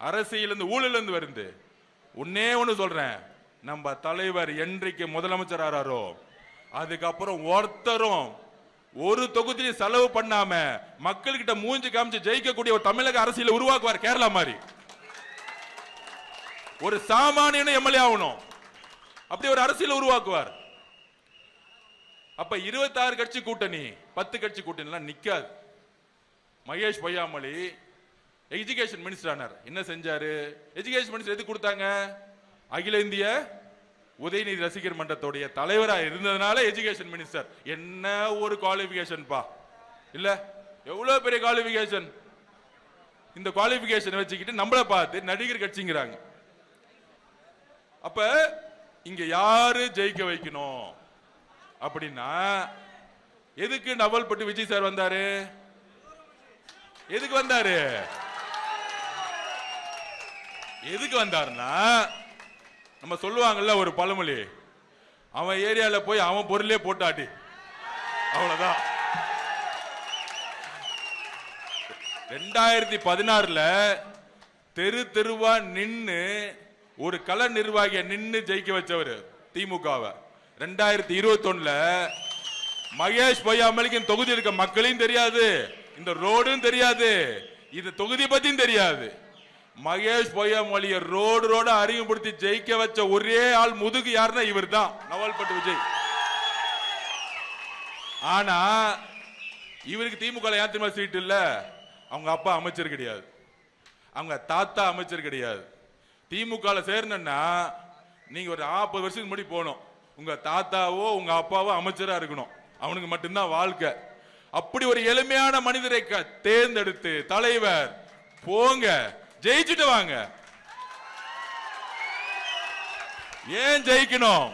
அரசியல் இருந்து, ஊழல் இருந்து வருது. ஒன்னே ஒண்ணு சொல்றேன், நம்ம தலைவர் என்றைக்கு முதலமைச்சர் ஆறாரோ அதுக்கப்புறம் ஒருத்தரும் ஒரு தொகுதியில் செலவு பண்ணாம மக்கள்கிட்ட மூஞ்சி காமிச்சு ஜெயிக்கக்கூடிய ஒரு தமிழக அரசியலை உருவாக்குவார். கேரளா மாதிரி ஒரு சாமானியனும் எம்எல்ஏ ஆகணும், அப்படி ஒரு அரசியலை உருவாக்குவார். அப்ப 26 கட்சி கூட்டணி, 10 கட்சி கூட்டணி எல்லாம் நிக்காது. மகேஷ் பொய்யாமொழி எஜுகேஷன் மினிஸ்டர் ஆனார். என்ன செஞ்சாரு? எஜுகேஷன் மினிஸ்டர் எதுக்கு கொடுத்தாங்க? அகில இந்திய உதயநிதி ரசிகர் மன்றத்துடைய தலைவராக இருந்ததுனால எஜுகேஷன் மினிஸ்டர். என்ன ஒரு குவாலிபிகேஷன் பா, இல்ல எவ்வளவு பெரிய குவாலிபிகேஷன். இந்த குவாலிபிகேஷன் வச்சுக்கிட்டு நம்மள பார்த்து நடிகர் கட்சிங்கிறாங்க. அப்ப இங்க யாரு ஜெயிக்க வைக்கணும் அப்படின்னா, எதுக்கு நவல்பட்டு விஜய் சார் வந்தாரு? எதுக்கு வந்தாரு? எதுக்கு வந்தாருன்னா, நம்ம சொல்லுவாங்கல்ல ஒரு பழமொழி, அவன் ஏரியால போய் அவன் பொருளே போட்டாட்டி, அவ்வளவுதான். 2016 தெரு தெருவா நின்னு ஒரு கள நிர்வாகிய நின்னு ஜெயிக்க வச்சவர் திமுகவை. 2021 மகேஷ் பொய்யாமொழிக்கு தொகுதி இருக்க மக்களையும் தெரியாது, இந்த ரோடும் தெரியாது, இந்த தொகுதி பத்தியும் தெரியாது. மகேஷ் பொய்யாமொழிய ரோடு அறிமுகப்படுத்தி ஜெயிக்க வச்ச ஒரே ஆள் முதுகு யாருன்னா இவர் தான், நவல்பட்டு விஜய். ஆனா இவருக்கு திமுக ஏன் தெரியுமா சீட் இல்ல? அவங்க அப்பா அமைச்சர் கிடையாது, அவங்க தாத்தா அமைச்சர் கிடையாது. திமுக சேர்ந்தா நீங்க ஒரு 40 வருஷத்துக்கு முன்னாடி போனோம், உங்க தாத்தாவோ உங்க அப்பாவோ அமைச்சரா இருக்கணும், அவனுக்கு மட்டும்தான் வாழ்க்கை. அப்படி ஒரு எளிமையான மனிதரை தேர்ந்தெடுத்து தலைவர் போங்க, ஜெயிச்சுட்டு வாங்க. ஏன் ஜெயிக்கணும்?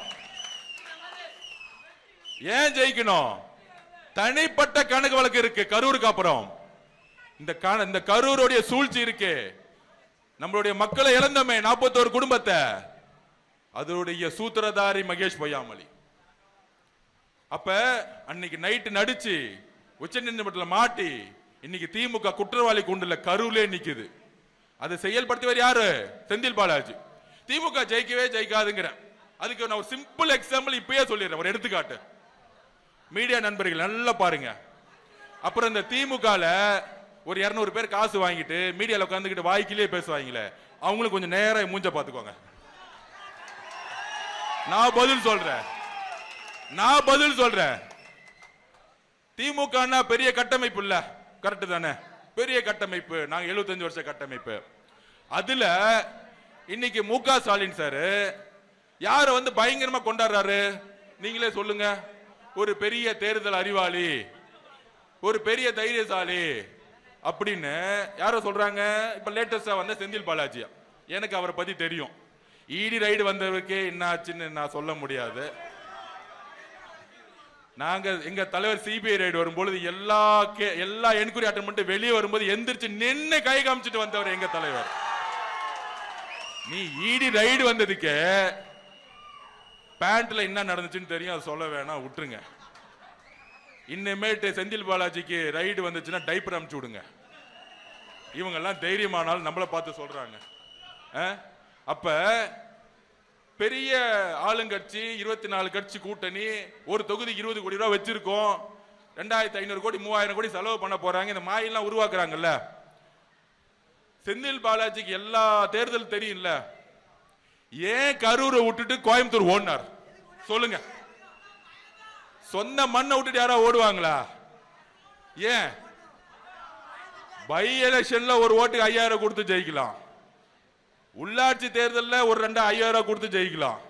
ஏன் ஜெயிக்கணும்? தனிப்பட்ட கணக்கு வழக்கு இருக்கு கரூருக்கு அப்புறம். இந்த கரூருடைய சூழ்ச்சி இருக்கு. நம்மளுடைய மக்களை இழந்தமே 41 குடும்பத்தை, அதனுடைய சூத்திரதாரி மகேஷ் பொய்யாமொழி. அப்ப அன்னைக்கு நைட்டு நடிச்சு உச்ச நீதிமன்றத்தில் மாட்டி இன்னைக்கு திமுக குற்றவாளி கூண்டுல கரூர்லே நிக்குது. அதை செயல்படுத்தியவர் யாரு? செந்தில் பாலாஜி. திமுக ஜெயிக்கவே ஜெயிக்காதுங்கிற அதுக்கு நான் ஒரு சிம்பிள் எக்ஸாம்பிள் இப்பயே சொல்லிடுறேன், ஒரு எடுத்துக்காட்டு. மீடியா நண்பர்கள் நல்லா பாருங்க. அப்புறம் இந்த திமுக ஒரு 200 பேர் காசு வாங்கிட்டு மீடியால உட்காந்துக்கிட்டு வாய்க்கிலே பேசுவாங்களே, அவங்களும் கொஞ்சம் நேரம் மூஞ்ச பாத்துக்கோங்க. நான் பதில் சொல்றேன். திமுக பெரிய கட்டமைப்பு இல்ல, கரெக்ட் தானே? பெரிய கட்டமைப்பு. நாங்க 75 வருஷ கட்டமைப்பு. அதுல இன்னைக்கு முக ஸ்டாலின் சார் யார பயங்கரமா கொண்டாடுறாரு? நீங்களே சொல்லுங்க. ஒரு பெரிய தேர்தல் அறிவாளி, ஒரு பெரிய தைரியசாலி அப்படின்னு யாரோ சொல்றாங்க. இப்ப லேட்டஸ்டா வந்த செந்தில் பாலாஜி, எனக்கு அவரை பத்தி தெரியும். இடி ரைடு வந்தவருக்கே என்ன ஆச்சுன்னு நான் சொல்ல முடியாது. நாங்க எங்க தலைவர் சிபிஐ ரைடு வரும்போது எல்லா என்கொயரி அட்டன் பண்ணிட்டு வெளியே வரும்போது எந்திரிச்சு நின்று கை காமிச்சிட்டு வந்தவர் எங்க தலைவர். நீ இடி ரைடு வந்ததுக்கு பேண்ட்ல என்ன நடந்துச்சுன்னு தெரியும், அது சொல்ல வேணாம், விட்டுருங்க. இன்னமேட்டு செந்தில் பாலாஜிக்கு ரைடு வந்துச்சுன்னா டைப்பர் அமுச்சு விடுங்க. இவங்க எல்லாம் தைரியமானாலும் நம்மளை பார்த்து சொல்றாங்க. அப்ப பெரிய ஆளுங்கட்சி 24 கட்சி கூட்டணி, ஒரு தொகுதி 20 கோடி ரூபாய் வச்சிருக்கோம், 2500 கோடி 3000 கோடி செலவு பண்ண போறாங்க. இந்த மாயெல்லாம் உருவாக்குறாங்கல்ல. செந்தில் பாலாஜிக்கு எல்லா தேர்தல் தெரியும்ல, ஏன் கரூரை விட்டுட்டு கோயம்புத்தூர் ஓடினார் சொல்லுங்க? சொந்த மண்ணை விட்டுட்டு யாரா ஓடுவாங்களா? ஏன்? பை எலெக்ஷன்ல ஒரு ஓட்டுக்கு 5000 கொடுத்து ஜெயிக்கலாம், உள்ளாட்சி தேர்தலில் ஒரு 2,000 கொடுத்து ஜெயிக்கலாம்.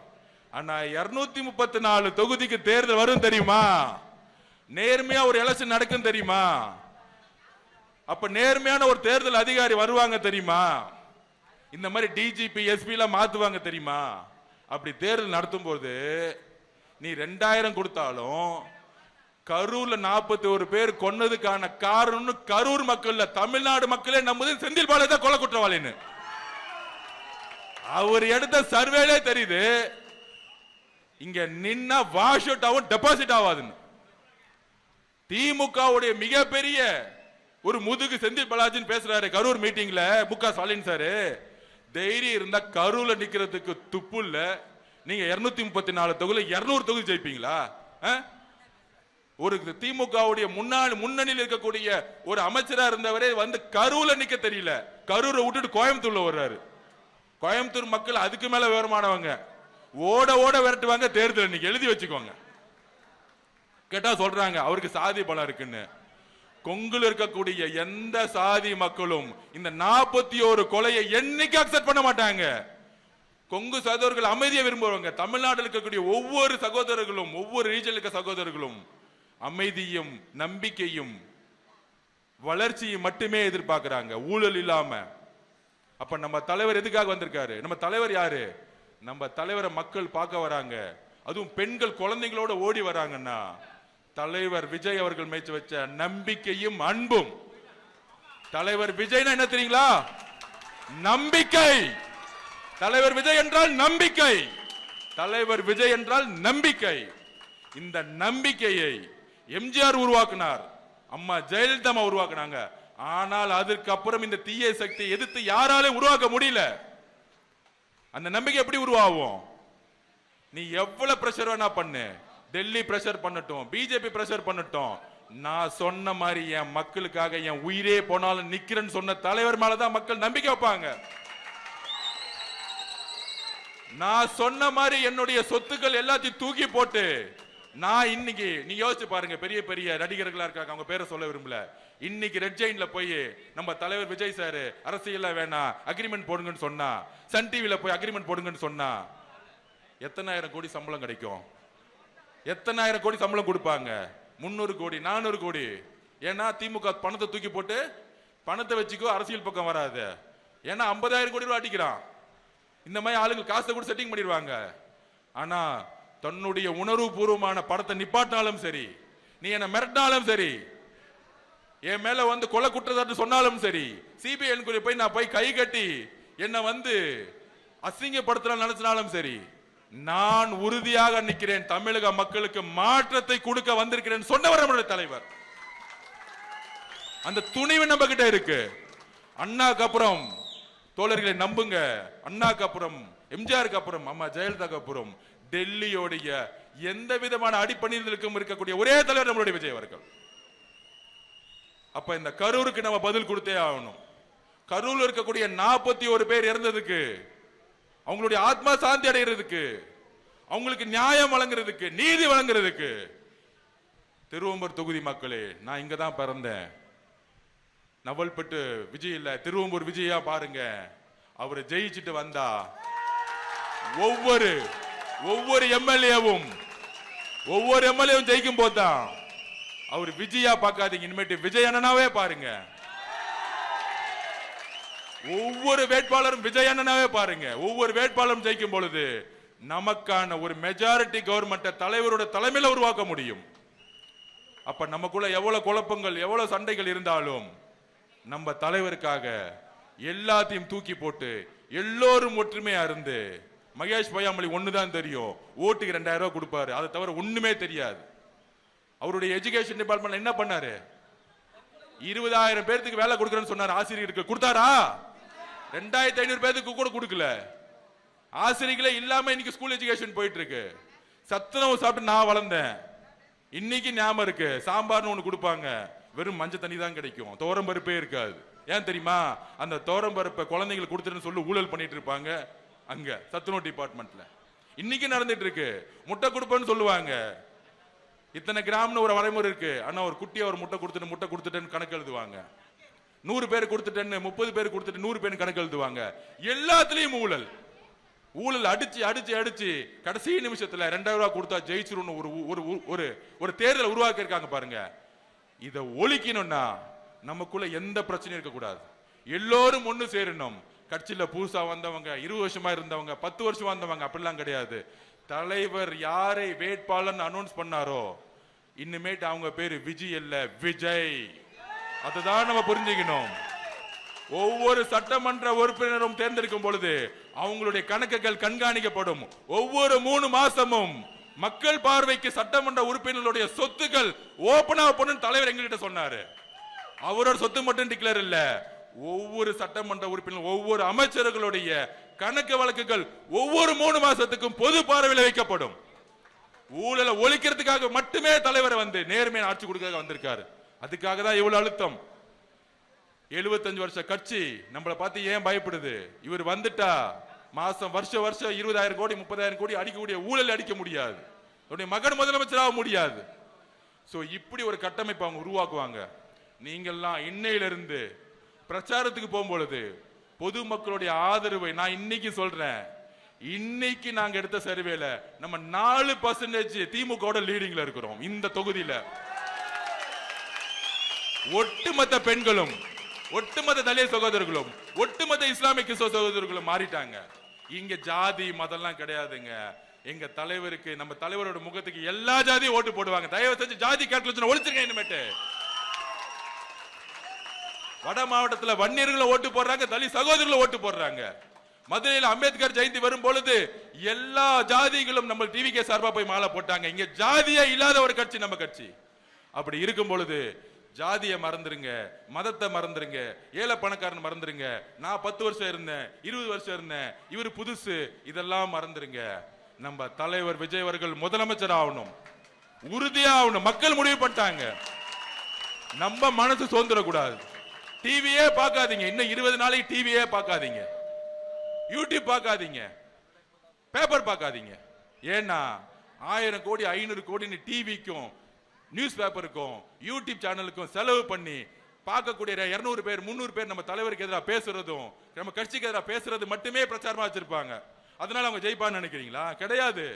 ஆனா 234 தொகுதிக்கு தேர்தல் வரும் தெரியுமா? நேர்மையா ஒரு எலெக்ஷன் நடக்கும் தெரியுமா? அப்ப நேர்மையான ஒரு தேர்தல் அதிகாரி வருவாங்க தெரியுமா? இந்த மாதிரி டிஜிபி எஸ்பி எல்லாம் மாத்துவாங்க தெரியுமா? அப்படி தேர்தல் நடத்தும் போது நீ 2000 கொடுத்தாலும் கரூர்ல 41 பேர் கொன்னதுக்கான காரணம் கரூர் மக்கள், தமிழ்நாடு மக்களே நம்புது செந்தில் பாலாஜி தான் கொலை குற்றவாளின்னு. அவர் எடுத்த சர்வேலே தெரியுது இங்க நின்னா வாஷ் அவுட் ஆகும், டெபாசிட் ஆகாதுன்னு. திமுகவுடைய மிகப்பெரிய ஒரு முதுகு செந்தில் பாலாஜின்னு பேசுறாரு கரூர் மீட்டிங்ல. முக ஸ்டாலின் சார் தைரியம் இருந்தா கரூர்ல நிக்கிறதுக்கு துப்பு இல்ல. நீங்க 234 தொகுதியில் 200 தொகுதி ஜெயிப்பீங்களா? ஒரு திமுகவுடைய முன்னணியில் இருக்கக்கூடிய ஒரு அமைச்சரா இருந்தவரே வந்து கரூர்ல நிக்க தெரியல. கரூரை விட்டுட்டு கோயம்புத்தூர்ல வர்றாரு. கோயம்புத்தூர் மக்கள் அதுக்கு மேல விவரமானவங்க, ஓட ஓட விரட்டுவாங்க. தேர்தல் இன்னைக்கு எழுதி வச்சுக்கோங்க. கேட்டா சொல்றாங்க அவருக்கு சாதி பலம் இருக்குன்னு. கொங்குல இருக்கக்கூடிய எந்த சாதி மக்களும் இந்த 41 கொலையை என்னைக்கு அக்செப்ட் பண்ண மாட்டாங்க. கொங்கு சகோதரர்கள் அமைதியை விரும்புவாங்க. தமிழ்நாட்டில் இருக்கக்கூடிய ஒவ்வொரு சகோதரர்களும், ஒவ்வொரு ரீஜனில் இருக்க சகோதரர்களும் அமைதியும் நம்பிக்கையும் வளர்ச்சியை மட்டுமே எதிர்பார்க்கிறாங்க, ஊழல் இல்லாம. அப்ப நம்ம தலைவர் எதுக்காக வந்திருக்காரு? நம்ம தலைவர் யாரு? நம்ம தலைவரை மக்கள் பார்க்க வராங்க. அதுவும் பெண்கள் குழந்தைங்களோட ஓடி வராங்கன்னா தலைவர் விஜய் அவர்கள் மேய்ச்சி வச்ச நம்பிக்கையும் அன்பும். தலைவர் விஜய்னா என்ன தெரியுங்களா? நம்பிக்கை. தலைவர் விஜய் என்றால் நம்பிக்கை. தலைவர் விஜய் என்றால் நம்பிக்கை. இந்த நம்பிக்கையை எம்ஜிஆர் உருவாக்கினார், அம்மா ஜெயலலிதா உருவாக்குனாங்க. ஆனால் அதற்கு அப்புறம் இந்த தீய சக்தியை எதிர்த்து யாராலும் உருவாக்க முடியல. அந்த நம்பிக்கை எப்படி உருவாகும்? நீ எவ்வளவு பிரஷர் வேணா பண்ணு, டெல்லி பிரஷர் பண்ணட்டும், பிஜேபி பிரஷர் பண்ணட்டும், நான் சொன்ன மாதிரி என் மக்களுக்காக என் உயிரே போனாலும் நிக்கிறேன்னு சொன்ன தலைவர் மேலதான் மக்கள் நம்பிக்கை வைப்பாங்க. நான் சொன்ன மாதிரி என்னுடைய சொத்துக்கள் எல்லாத்தையும் தூக்கி போட்டு நான் இன்னைக்கு நீ யோசிச்சு பாருங்க, பெரிய பெரிய நடிகர்களா இருக்காங்க, அவங்க பேரை சொல்ல விரும்பல. இன்னைக்கு ரெட் ஜெயின்ல போய் நம்ம தலைவர் விஜய் சார் அரசியல்ல வேணாம் அக்ரிமெண்ட் போடுங்கன்னு சொன்னா, சன் டிவில போய் அக்ரிமெண்ட் போடுங்கன்னு சொன்னா எத்தனாயிரம் கோடி சம்பளம் கிடைக்கும்? எத்தனாயிரம் கோடி சம்பளம் கொடுப்பாங்க? 300 கோடி 400 கோடி. ஏன்னா திமுக பணத்தை தூக்கி போட்டு பணத்தை வச்சுக்கோ, அரசியல் பக்கம் வராது. ஏன்னா 50,000 கோடி ரூபாய் அடிக்கிறான். இந்த மாதிரி ஆளுங்க காசை கூட செட்டிங் பண்ணிடுவாங்க. ஆனா தன்னுடைய உணர்வு பூர்வமான படத்தை நிப்பாட்டினாலும் சரி, நீ என்ன மிரட்டினாலும் சரி, என் மேல வந்து கொலை குற்றச்சாட்டு சொன்னாலும் சரி, சிபிஐ என்கொயரி போய் நான் போய் கை கட்டி என்ன வந்து அசிங்கப்படுத்தலாம் நினைச்சினாலும் சரி, நான் உறுதியாக நிற்கிறேன். தமிழக மக்களுக்கு மாற்றத்தை கொடுக்க வந்திருக்கிறேன் சொன்னவர் நம்முடைய தலைவர். அந்த துணிவு நம்ம கிட்ட இருக்கு. அண்ணாக்கு அப்புறம் தோழர்களை நம்புங்க, அண்ணாக்கு அப்புறம் எம்ஜிஆருக்கு அப்புறம் அம்மா ஜெயலலிதாக்கு அப்புறம் டெல்லியோடைய எந்த விதமான அடிப்பணிகளுக்கும் இருக்கக்கூடிய ஒரே தலைவர் நம்மளுடைய விஜய் அவர்கள். அப்ப இந்த கரூருக்கு நம்ம பதில் கொடுத்தே ஆகணும். கரூர்ல இருக்கக்கூடிய 41 பேர் இறந்ததுக்கு, அவங்களுடைய ஆத்மா சாந்தி அடைகிறதுக்கு, அவங்களுக்கு நியாயம் வழங்குறதுக்கு, நீதி வழங்குறதுக்கு, திருவம்பூர் தொகுதி மக்களே, நான் இங்க தான் பிறந்தேன். நவல்பட்டு விஜய் இல்ல, திருவம்பூர் விஜயா பாருங்க. அவரை ஜெயிச்சுட்டு வந்தா ஒவ்வொரு எம்எல்ஏவும் ஜெயிக்கும் போதுதான் அவர் விஜயா பார்க்காதீங்க, இனிமேட்டு விஜய் அண்ணனாவே பாருங்க. ஒவ்வொரு வேட்பாளரும் விஜய் அண்ணனாவே பாருங்க. ஒவ்வொரு வேட்பாளரும் ஜெயிக்கும் பொழுது நமக்கான ஒரு மெஜாரிட்டி கவர்மெண்ட் தலைவரோட தலைமையில உருவாக்க முடியும். அப்ப நமக்குள்ள எவ்வளவு குழப்பங்கள் எவ்வளவு சண்டைகள் இருந்தாலும் நம்ம தலைவருக்காக எல்லாத்தையும் தூக்கி போட்டு எல்லோரும் ஒற்றுமையா இருந்து, மகேஷ் பொய்யாமொழி ஒண்ணுதான் தெரியும், ஓட்டுக்கு 2000 ரூபாய் கொடுப்பாரு, அதை தவிர ஒண்ணுமே தெரியாது. அவருடைய எஜுகேஷன் டிபார்ட்மெண்ட் என்ன பண்ணாரு? 20,000 பேருக்கு வேலை கொடுக்கறேன்னு சொன்னாரு. ஆசிரியருக்கு கொடுத்தாரா? 2,500 பேருக்கு கூட கொடுக்கல. ஆசிரியர்களே இல்லாம இன்னைக்கு ஸ்கூல் எஜுகேஷன் போயிட்டு இருக்கு. சத்துணவு சாப்பிட்டு நான் வளர்ந்தேன். இன்னைக்கு ஞாபகம் இருக்கு, சாம்பார்னு ஒண்ணு கொடுப்பாங்க, வெறும் மஞ்சள் தண்ணி தான் கிடைக்கும், தோரம் பருப்பே இருக்காது. ஏன் தெரியுமா? அந்த தோரம் பருப்பை குழந்தைங்களுக்கு கொடுத்துருன்னு சொல்லி ஊழல் பண்ணிட்டு இருப்பாங்க அங்க சத்துணவு டிபார்ட்மெண்ட்ல. இன்னைக்கு நடந்துட்டு இருக்கு. முட்டை கொடுப்பேன்னு சொல்லுவாங்க, இத்தனை கிராம்னு ஒரு வரைமுறை இருக்கு. ஆனா ஒரு குட்டியை ஒரு முட்டை கொடுத்துட்டேன்னு கணக்கு எழுதுவாங்க. 100 பேர் கொடுத்துட்டேன்னு 30 பேர் கொடுத்துட்டு 100 பேர் கணக்கு எழுதுவாங்க. எல்லாத்துலயும் ஊழல் ஊழல் அடிச்சு அடிச்சு அடிச்சு கடைசி நிமிஷத்துல 2000 ரூபாய் கொடுத்தா ஜெயிச்சிரும் ஒரு தேர்தல் உருவாக்கி இருக்காங்க பாருங்க. இதை ஒழிக்கணும்னா நமக்குள்ள எந்த பிரச்சனையும் இருக்கக்கூடாது. எல்லோரும் ஒண்ணு சேரணும். கட்சியில புதுசா வந்தவங்க, 20 வருஷமா இருந்தவங்க, 10 வருஷமா வந்தவங்க அப்படிலாம் கிடையாது. தலைவர் யாரை வேட்பாளர் அனௌன்ஸ் பண்ணாரோ இனிமேட்டு அவங்க பேரு விஜய் இல்ல விஜய். அதுதான் நம்ம புரிஞ்சுக்கணும். ஒவ்வொரு சட்டமன்ற உறுப்பினரும் தேர்ந்தெடுக்கும் பொழுது அவங்களுடைய கணக்குகள் கண்காணிக்கப்படும். ஒவ்வொரு 3 மாசமும் மக்கள் பார்வைக்கு சட்டமன்ற உறுப்பினர்களுடைய சொத்துக்கள் ஓபன் ஆகணும் தலைவர் எங்ககிட்ட சொன்னாரு. அவரோட சொத்து மட்டும் டிக்ளேர் இல்ல, ஒவ்வொரு சட்டமன்ற உறுப்பினர் ஒவ்வொரு அமைச்சர்களுடைய கணக்கு வழக்குகள் ஒவ்வொரு 3 மாசத்துக்கும் பொது பார்வையில் வைக்கப்படும். ஊழலை ஒழிக்கிறதுக்காக மட்டுமே தலைவர் வந்து நேர்மையான ஆட்சி கொடுக்க வந்திருக்காரு. அதுக்காக தான் இவ்வளவு அழுத்தம். 75 வருஷ கட்சி நம்மளை பார்த்து ஏன் பயப்படுது? இவர் வந்துட்டா மாசம் வருஷம் 20,000 கோடி 30,000 கோடி அடிக்கக்கூடிய ஊழல் அடிக்க முடியாது. அவருடைய மகன் முதலமைச்சராக முடியாது. சோ இப்படி ஒரு கட்டமைப்பு அவங்க உருவாக்குவாங்க. நீங்கள்லாம் இன்னையிலிருந்து பிரச்சாரத்துக்கு போகும்பொழுது பொதுமக்களுடைய ஆதரவை நான் இன்னைக்கு சொல்றேன். இன்னைக்கு நாங்க எடுத்த சர்வேல நம்ம 4% திமுக லீடிங்ல இருக்கிறோம். இந்த தொகுதியில ஒட்டுமொத்த பெண்களும், ஒட்டுமொத்த தலித் சகோதரர்களும், ஒட்டுமொத்த இஸ்லாமிய கிறிஸ்தவ சகோதரர்களும் மாறிட்டாங்க. இங்க ஜாதி மதம்லாம் கிடையாதுங்க. எங்க தலைவருக்கு, நம்ம தலைவரோட முகத்துக்கு எல்லா ஜாதியும் ஓட்டு போடுவாங்க. தயவு செஞ்சு ஜாதி கால்குலேஷன் ஒழிச்சிருக்கேன். இனிமேட்டு வட மாவட்டத்தில் வன்னியர்களை ஓட்டு போடுறாங்க, தலித் சகோதரர்களை ஓட்டு போடுறாங்க. மதுரையில் அம்பேத்கர் ஜெயந்தி வரும் பொழுது எல்லா ஜாதிகளும் நம்ம டிவிகே சார்பா போய் மாலை போட்டாங்க. இங்க ஜாதியே இல்லாத ஒரு கட்சி நம்ம கட்சி. அப்படி இருக்கும் பொழுது ஜாதியை மறந்துருங்க, மதத்தை மறந்துருங்க, ஏழை பணக்காரன் மறந்துருங்க. நான் 10 வருஷம் இருந்தேன், 20 வருஷம் இருந்தேன், இவர் புதுசு, இதெல்லாம் மறந்துருங்க. நம்ம தலைவர் விஜய் அவர்கள் முதலமைச்சர் ஆகணும், உறுதியா ஆகணும். மக்கள் முடிவு பண்ணிட்டாங்க. நம்ம மனசு சோர்ந்துடக்கூடாது. டிவியே பார்க்காதீங்க. இன்னும் 20 நாளைக்கு டிவியே பார்க்காதீங்க, யூடியூப் பார்க்காதீங்க, பேப்பர் பார்க்காதீங்க. ஏன்னா 1000 கோடி 500 கோடி டிவிக்கும் நியூஸ் பேப்பருக்கும் யூடியூப் சேனலுக்கும் செலவு பண்ணி பார்க்கக்கூடிய 200 பேர் 300 பேர் நம்ம தலைவருக்கு எதிராக பேசுறதும் நம்ம கட்சிக்கு எதிராக பேசுறது மட்டுமே பிரச்சாரமா வச்சிருப்பாங்க. அதனால அவங்க ஜெயிப்பான்னு நினைக்கிறீங்களா? கிடையாது.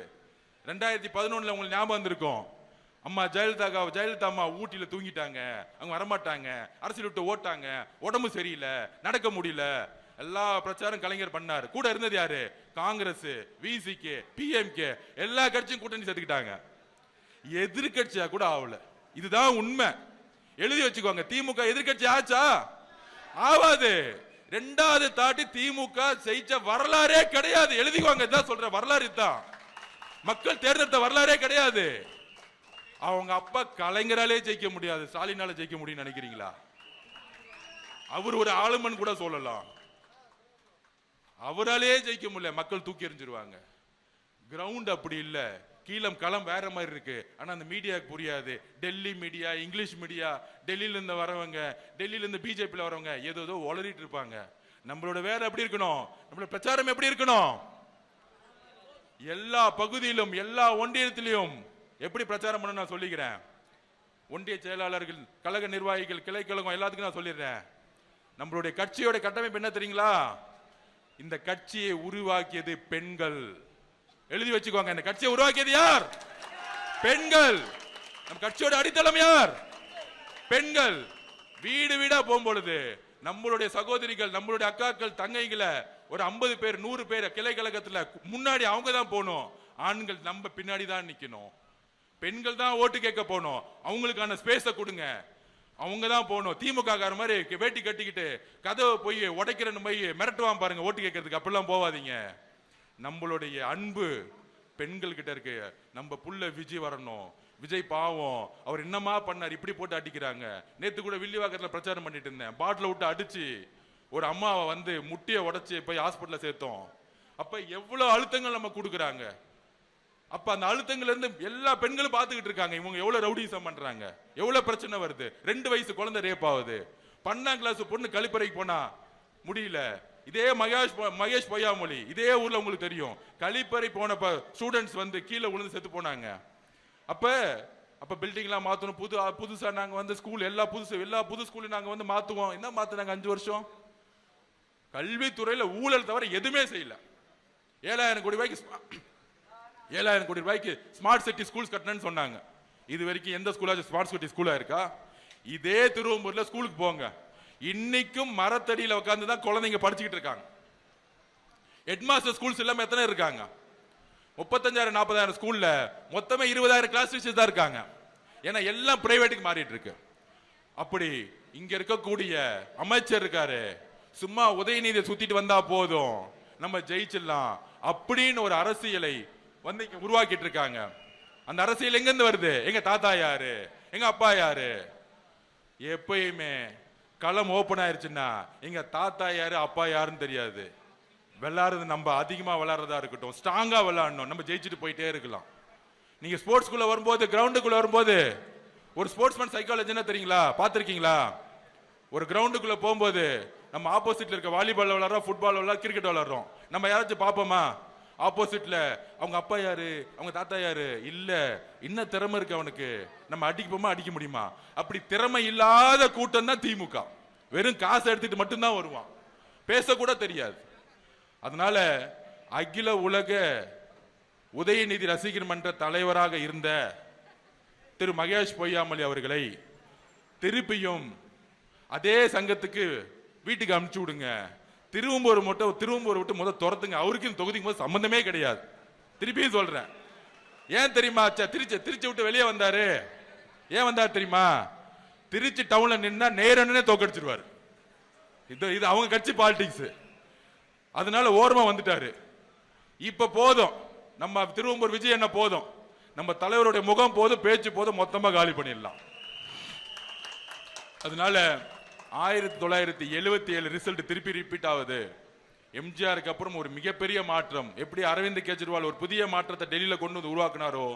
2011 உங்களுக்கு ஞாபகம் வந்திருக்கும். அம்மா ஜெயலலிதா அம்மா ஊட்டியில தூங்கிட்டாங்க, அவங்க வரமாட்டாங்க, அரசியல் விட்டு ஓட்டாங்க, உடம்பு சரியில்லை, நடக்க முடியல, எல்லா பிரச்சாரம் கலைஞர் பண்ணாரு. கூட இருந்தது யாரு? காங்கிரஸ், விசிகே, பிஎம்கே, எல்லா கட்சியும் கூட்டணி சேர்த்துக்கிட்டாங்க. எதிர்கட்சியா கூட ஆகல. இதுதான் உண்மை. எழுதி வச்சுக்கோங்க. திமுக எதிர்கட்சி ஆச்சா? ஆவாது. 2வது தாட்டி திமுக ஜெயிச்ச வரலாறே கிடையாது. எழுதிக்குவாங்க. இதான் சொல்ற வரலாறு. தான் மக்கள் தேர்ந்தெடுத்த வரலாறே கிடையாது. அவங்க அப்பா கலைஞராலே ஜெயிக்க முடியாது, ஸ்டாலினால ஜெயிக்க முடியும் நினைக்கிறீங்களா? அவர் ஒரு ஆளுமன் கூட சொல்லலாம். அவராலே ஜெயிக்க முடியல, மக்கள் தூக்கி எறிஞ்சிருவாங்க. கிரவுண்ட் அப்படி இல்ல. கீழம் களம் வேற மாதிரி இருக்கு. ஆனா அந்த மீடியாவுக்கு புரியாது. டெல்லி மீடியா, இங்கிலீஷ் மீடியா, டெல்லியில இருந்து வரவங்க, டெல்லியில இருந்து பிஜேபியில் வரவங்க ஏதோ உளறிட்டு இருப்பாங்க. நம்மளோட வேலை எப்படி இருக்கணும்? நம்மளோட பிரச்சாரம் எப்படி இருக்கணும்? எல்லா பகுதியிலும் எல்லா ஒன்றியத்திலும் எப்படி பிரச்சாரம் பண்ண நான் சொல்லிக்கிறேன். ஒன்றிய செயலாளர்கள், கழக நிர்வாகிகள், கிளை கழகம் எல்லாத்துக்கும் நான் சொல்லிடுறேன். நம்மளுடைய கட்சியோட கட்டமைப்பு என்ன தெரியுங்களா? இந்த கட்சியை உருவாக்கியது பெண்கள். எழுதி வச்சுக்கோங்க. இந்த கட்சியை உருவாக்கியது யார்? பெண்கள். நம்ம கட்சியோட அடித்தளம் யார்? பெண்கள். வீடு வீடா போகும்பொழுது நம்மளுடைய சகோதரிகள், நம்மளுடைய அக்காக்கள், தங்கைகளை ஒரு 50 பேர் 100 பேர் கிளை கழகத்துல முன்னாடி அவங்க தான் போகணும். ஆண்கள் நம்ம பின்னாடி தான் நிக்கணும். பெண்கள் தான் ஓட்டு கேட்க போகணும். அவங்களுக்கான ஸ்பேஸை கொடுங்க. அவங்க தான் போகணும். திமுக கார மாதிரி வேட்டி கட்டிக்கிட்டு கதவை போய் உடைக்கிறன்னு போய் மிரட்டுவான் பாருங்க ஓட்டு கேட்கறதுக்கு. அப்படிலாம் போவாதீங்க. நம்மளுடைய அன்பு பெண்கள் கிட்ட இருக்கு. நம்ம புள்ள விஜய் வரணும். விஜய் பாவம், அவர் என்னமா பண்ணார், இப்படி போட்டு அடிக்கிறாங்க. நேத்து கூட வில்லிவாக்கத்துல பிரச்சாரம் பண்ணிட்டு இருந்தேன். பாட்டில விட்டு அடிச்சு ஒரு அம்மாவை வந்து முட்டியை உடைச்சு போய் ஹாஸ்பிட்டல்ல சேர்த்தோம். அப்ப எவ்வளவு அழுத்தங்கள் நம்ம கொடுக்குறாங்க. அப்ப அந்த அழுத்தங்கள்ல இருந்து எல்லா பெண்களும் பார்த்துக்கிட்டு இருக்காங்க. இவங்க எவ்வளவு ரவுடிசம் பண்றாங்க, எவ்வளவு பிரச்சனை வருது. 2 வயசு குழந்தை ரேப் ஆகுது. 12ஆம் கிளாஸ் பொண்ணு கழிப்பறைக்கு போனா முடியல. இதே மகேஷ் பொய்யாமொழி இதே ஊர்ல உங்களுக்கு தெரியும். கழிப்பறை போன ஸ்டூடெண்ட்ஸ் வந்து கீழே விழுந்து செத்து போனாங்க. அப்ப அப்ப பில்டிங்லாம் மாத்தணும், புதுசா நாங்க வந்து ஸ்கூல் எல்லா புது ஸ்கூலையும் நாங்க வந்து மாத்துவோம். என்ன மாத்துனாங்க 5 வருஷம்? கல்வித்துறையில ஊழல் தவிர எதுவுமே செய்யல. 7,000 கோடி ரூபாய்க்கு ஸ்மார்ட் சிட்டி ஸ்கூல்ஸ் கட்டணும்னு சொன்னாங்க. இது வரைக்கும் எந்த ஸ்கூலாச்சும் ஸ்மார்ட் சிட்டி ஸ்கூலா இருக்கா? இதே திருவம்பூர்ல ஸ்கூலுக்கு போங்க, இன்னைக்கும் மரத்தடியில உட்கார்ந்து தான் குழந்தைங்க படிச்சுக்கிட்டு இருக்காங்க. ஹெட்மாஸ்டர் ஸ்கூல்ஸ் இல்லாம எத்தனை இருக்காங்க? 35,000-40,000 ஸ்கூல்ல மொத்தமே 20,000 கிளாஸ் டீச்சர்ஸ் தான் இருக்காங்க. ஏன்னா எல்லாம் பிரைவேட்டுக்கு மாறிட்டு இருக்கு. அப்படி இங்க இருக்கக்கூடிய அமைச்சர் இருக்காரு, சும்மா உதயநிதியை சுத்திட்டு வந்தா போதும் நம்ம ஜெயிச்சிடலாம் அப்படின்னு ஒரு அரசியலை வந்து இங்க உருவாக்கிட்டு இருக்காங்க. அந்த அரசியல் எங்க இருந்து வருது? எங்க தாத்தா யாரு, எங்க அப்பா யாரு? எப்பயுமே களம் ஓபன் ஆயிருச்சுன்னா எங்க தாத்தா யாரு அப்பா யாருன்னு தெரியாது. விளையாடுறது நம்ம அதிகமா விளையாடுறதா இருக்கட்டும், ஸ்ட்ராங்கா விளையாடணும், நம்ம ஜெயிச்சுட்டு போயிட்டே இருக்கலாம். நீங்க ஸ்போர்ட்ஸ்குள்ள வரும்போது, கிரவுண்டுக்குள்ள வரும்போது ஒரு ஸ்போர்ட்ஸ்மேன் சைக்காலஜி என்ன தெரியுங்களா? பார்த்திருக்கீங்களா? ஒரு கிரவுண்டுக்குள்ள போகும்போது நம்ம ஆப்போசிட்ல இருக்க வாலிபால் விளையாடுறோம், ஃபுட்பால் விளையாடுறோம், கிரிக்கெட் விளையாடுறோம். நம்ம யாராச்சும் பார்ப்போமா? ஆப்போசிட்ல அவங்க அப்பா யாரு, அவங்க தாத்தா யாரு? இல்ல, என்ன திறமை இருக்கு அவனுக்கு, நம்ம அடிக்கப்போமா அடிக்க முடியுமா? அப்படி திறமை இல்லாத கூட்டம் தான் திமுக. வெறும் காசு எடுத்துட்டு மட்டும்தான் வருவான், பேசக்கூட தெரியாது. அதனால அகில உலக உதயநிதி ரசிகர் மன்ற தலைவராக இருந்த திரு மகேஷ் பொய்யாமொழி அவர்களை திருப்பியும் அதே சங்கத்துக்கு வீட்டுக்கு அனுப்பிச்சு விடுங்க. திருவம்பூர் விட்டு முதல் துரத்துங்க. அவருக்கு இந்த தொகுதிக்கு சம்பந்தமே கிடையாது. திருப்பியும் சொல்றேன். ஏன் தெரியுமா? திருச்சி விட்டு வெளியே வந்தாரு. ஏன் வந்தார் தெரியுமா? திருச்சி டவுன்ல நின்னா நேரனே தோக்கடிச்சிருவாரு. இது அவங்க கட்சி பாலிடிக்ஸ். அதனால ஓரமா வந்துட்டாரு. இப்ப போதும், நம்ம திருவம்பூர் விஜய் என்ன போதும், நம்ம தலைவருடைய முகம் போதும், பேச்சு போதும், மொத்தமா காலி பண்ணிடலாம். அதனால 1977 ரிசல்ட் திருப்பி ரிப்பீட் ஆகுது. எம்ஜிஆருக்கு அப்புறம் ஒரு மிகப்பெரிய மாற்றம். எப்படி அரவிந்த் கெஜ்ரிவால் ஒரு புதிய மாற்றத்தை டெல்லியில கொண்டு வந்து உருவாக்குனாரோ,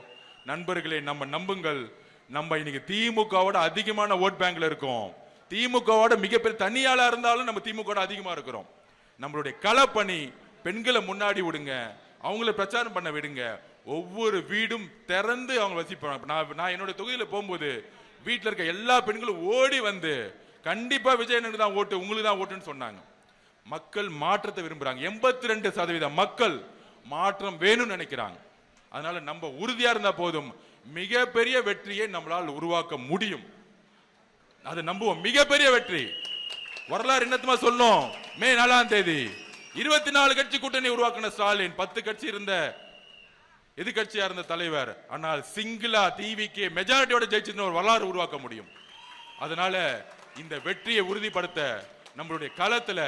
நண்பர்களே நம்ம நம்புங்கள், நம்ம இன்னைக்கு திமுகவோட அதிகமான ஓட் பேங்க்ல இருக்கோம். திமுகவோட மிகப்பெரிய தனியாளா இருந்தாலும் நம்ம திமுக அதிகமா இருக்கிறோம். நம்மளுடைய களப்பணி, பெண்களை முன்னாடி விடுங்க, அவங்கள பிரச்சாரம் பண்ண விடுங்க, ஒவ்வொரு வீடும் திறந்து அவங்க வசிப்பாங்க. நான் என்னுடைய தொகுதியில் போகும்போது வீட்டில் இருக்க எல்லா பெண்களும் ஓடி வந்து கண்டிப்பா விஜயனுக்கு தான் ஓட்டு, உங்களுக்கு தான் ஓட்டுன்னு சொன்னாங்க. மக்கள் மாற்றத்தை விரும்புறாங்க. 82% மக்கள் மாற்றம் வேணும்னு நினைக்கிறாங்க. அதனால நம்ம உறுதியா இருந்தா போதும், மிகப்பெரிய வெற்றியை நம்மளால் உருவாக்க முடியும். அதை நம்புவோம். மிகப்பெரிய வெற்றி. வரலாறு என்னத்துமா சொல்லும்? மே 4ஆம் தேதி 24 கட்சி கூட்டணி உருவாக்கின ஸ்டாலின், 10 கட்சி இருந்த எதிர்கட்சியா இருந்த தலைவர், ஆனால் சிங்கிளா டிவிக்கு மெஜாரிட்டியோட ஜெயிச்சு ஒரு வரலாறு உருவாக்க முடியும். அதனால இந்த வெற்றியை உறுதிப்படுத்த நம்மளுடைய களத்துல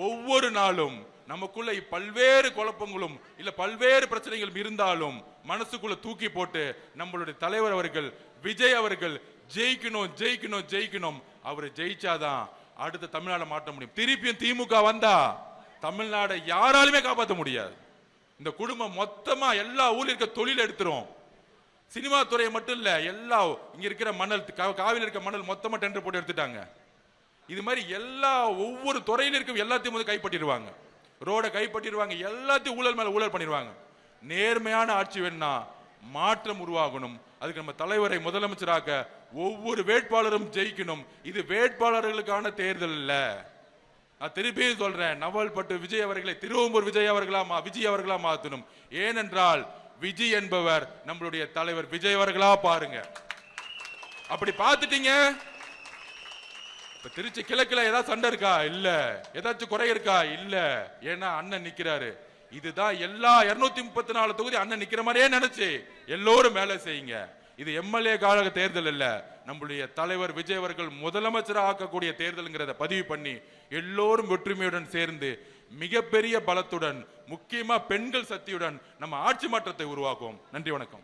ஒவ்வொரு நாளும் நமக்குள்ள பல்வேறு குழப்பங்களும் இல்ல பல்வேறு பிரச்சனைகளும் இருந்தாலும் மனசுக்குள்ள தூக்கி போட்டு நம்மளுடைய தலைவர் அவர்கள் விஜய் அவர்கள் ஜெயிக்கணும் ஜெயிக்கணும் ஜெயிக்கணும். அவர் ஜெயிச்சாதான் அடுத்த தமிழ்நாடு மாற்ற முடியும். திருப்பியும் திமுக வந்தா தமிழ்நாடு யாராலுமே காப்பாற்ற முடியாது. இந்த குடும்பம் மொத்தமா எல்லா ஊர்ல இருக்க தொழில் எடுத்துரும். சினிமா துறையை மட்டும் இல்ல, எல்லா இங்க இருக்கிற மணல், காவில இருக்க மணல் மொத்தமா டெண்டர் போட்டு எடுத்துட்டாங்க. இது மாதிரி எல்லா ஒவ்வொரு துறையில இருக்கும் எல்லாத்தையும் வந்து கைப்பற்றிடுவாங்க, ரோட கைப்பற்றிடுவாங்க, எல்லாத்தையும் ஊழல் மேல ஊழல் பண்ணிடுவாங்க. நேர்மையான ஆட்சி வேணும்னா மாற்றம் உருவாகணும். அதுக்கு நம்ம தலைவரை முதலமைச்சராக ஒவ்வொரு வேட்பாளரும் ஜெயிக்கணும். இது வேட்பாளர்களுக்கான தேர்தல் இல்ல. நான் திருப்பியும் சொல்றேன், நவல்பட்டு விஜய் அவர்களை திருவம்பூர் விஜய் அவர்களா மாற்றணும். ஏனென்றால் விஜய் என்பவர் நம்மளுடைய தலைவர் விஜய் அவர்களா பாருங்க. அப்படி பார்த்துட்டீங்க. இப்ப திருச்சி கிழக்குல ஏதாவது சண்டை இருக்கா? இல்ல. ஏதாச்சும் குறை இருக்கா? இல்ல. ஏன்னா அண்ணன் நிக்கிறாரு. இதுதான் எல்லா 234 தொகுதி அண்ணன் நிக்கிற மாதிரியே நினைச்சு எல்லோரும் மேல செய்யுங்க. இது எம்எல்ஏ கால தேர்தல் இல்ல, நம்முடைய தலைவர் விஜய் அவர்கள் முதலமைச்சராக ஆக்கக்கூடிய தேர்தல்ங்கிறத பதிவு பண்ணி எல்லோரும் ஒற்றுமையுடன் சேர்ந்து மிகப்பெரிய பலத்துடன், முக்கியமா பெண்கள் சக்தியுடன் நம்ம ஆட்சி மாற்றத்தை உருவாக்குவோம். நன்றி, வணக்கம்.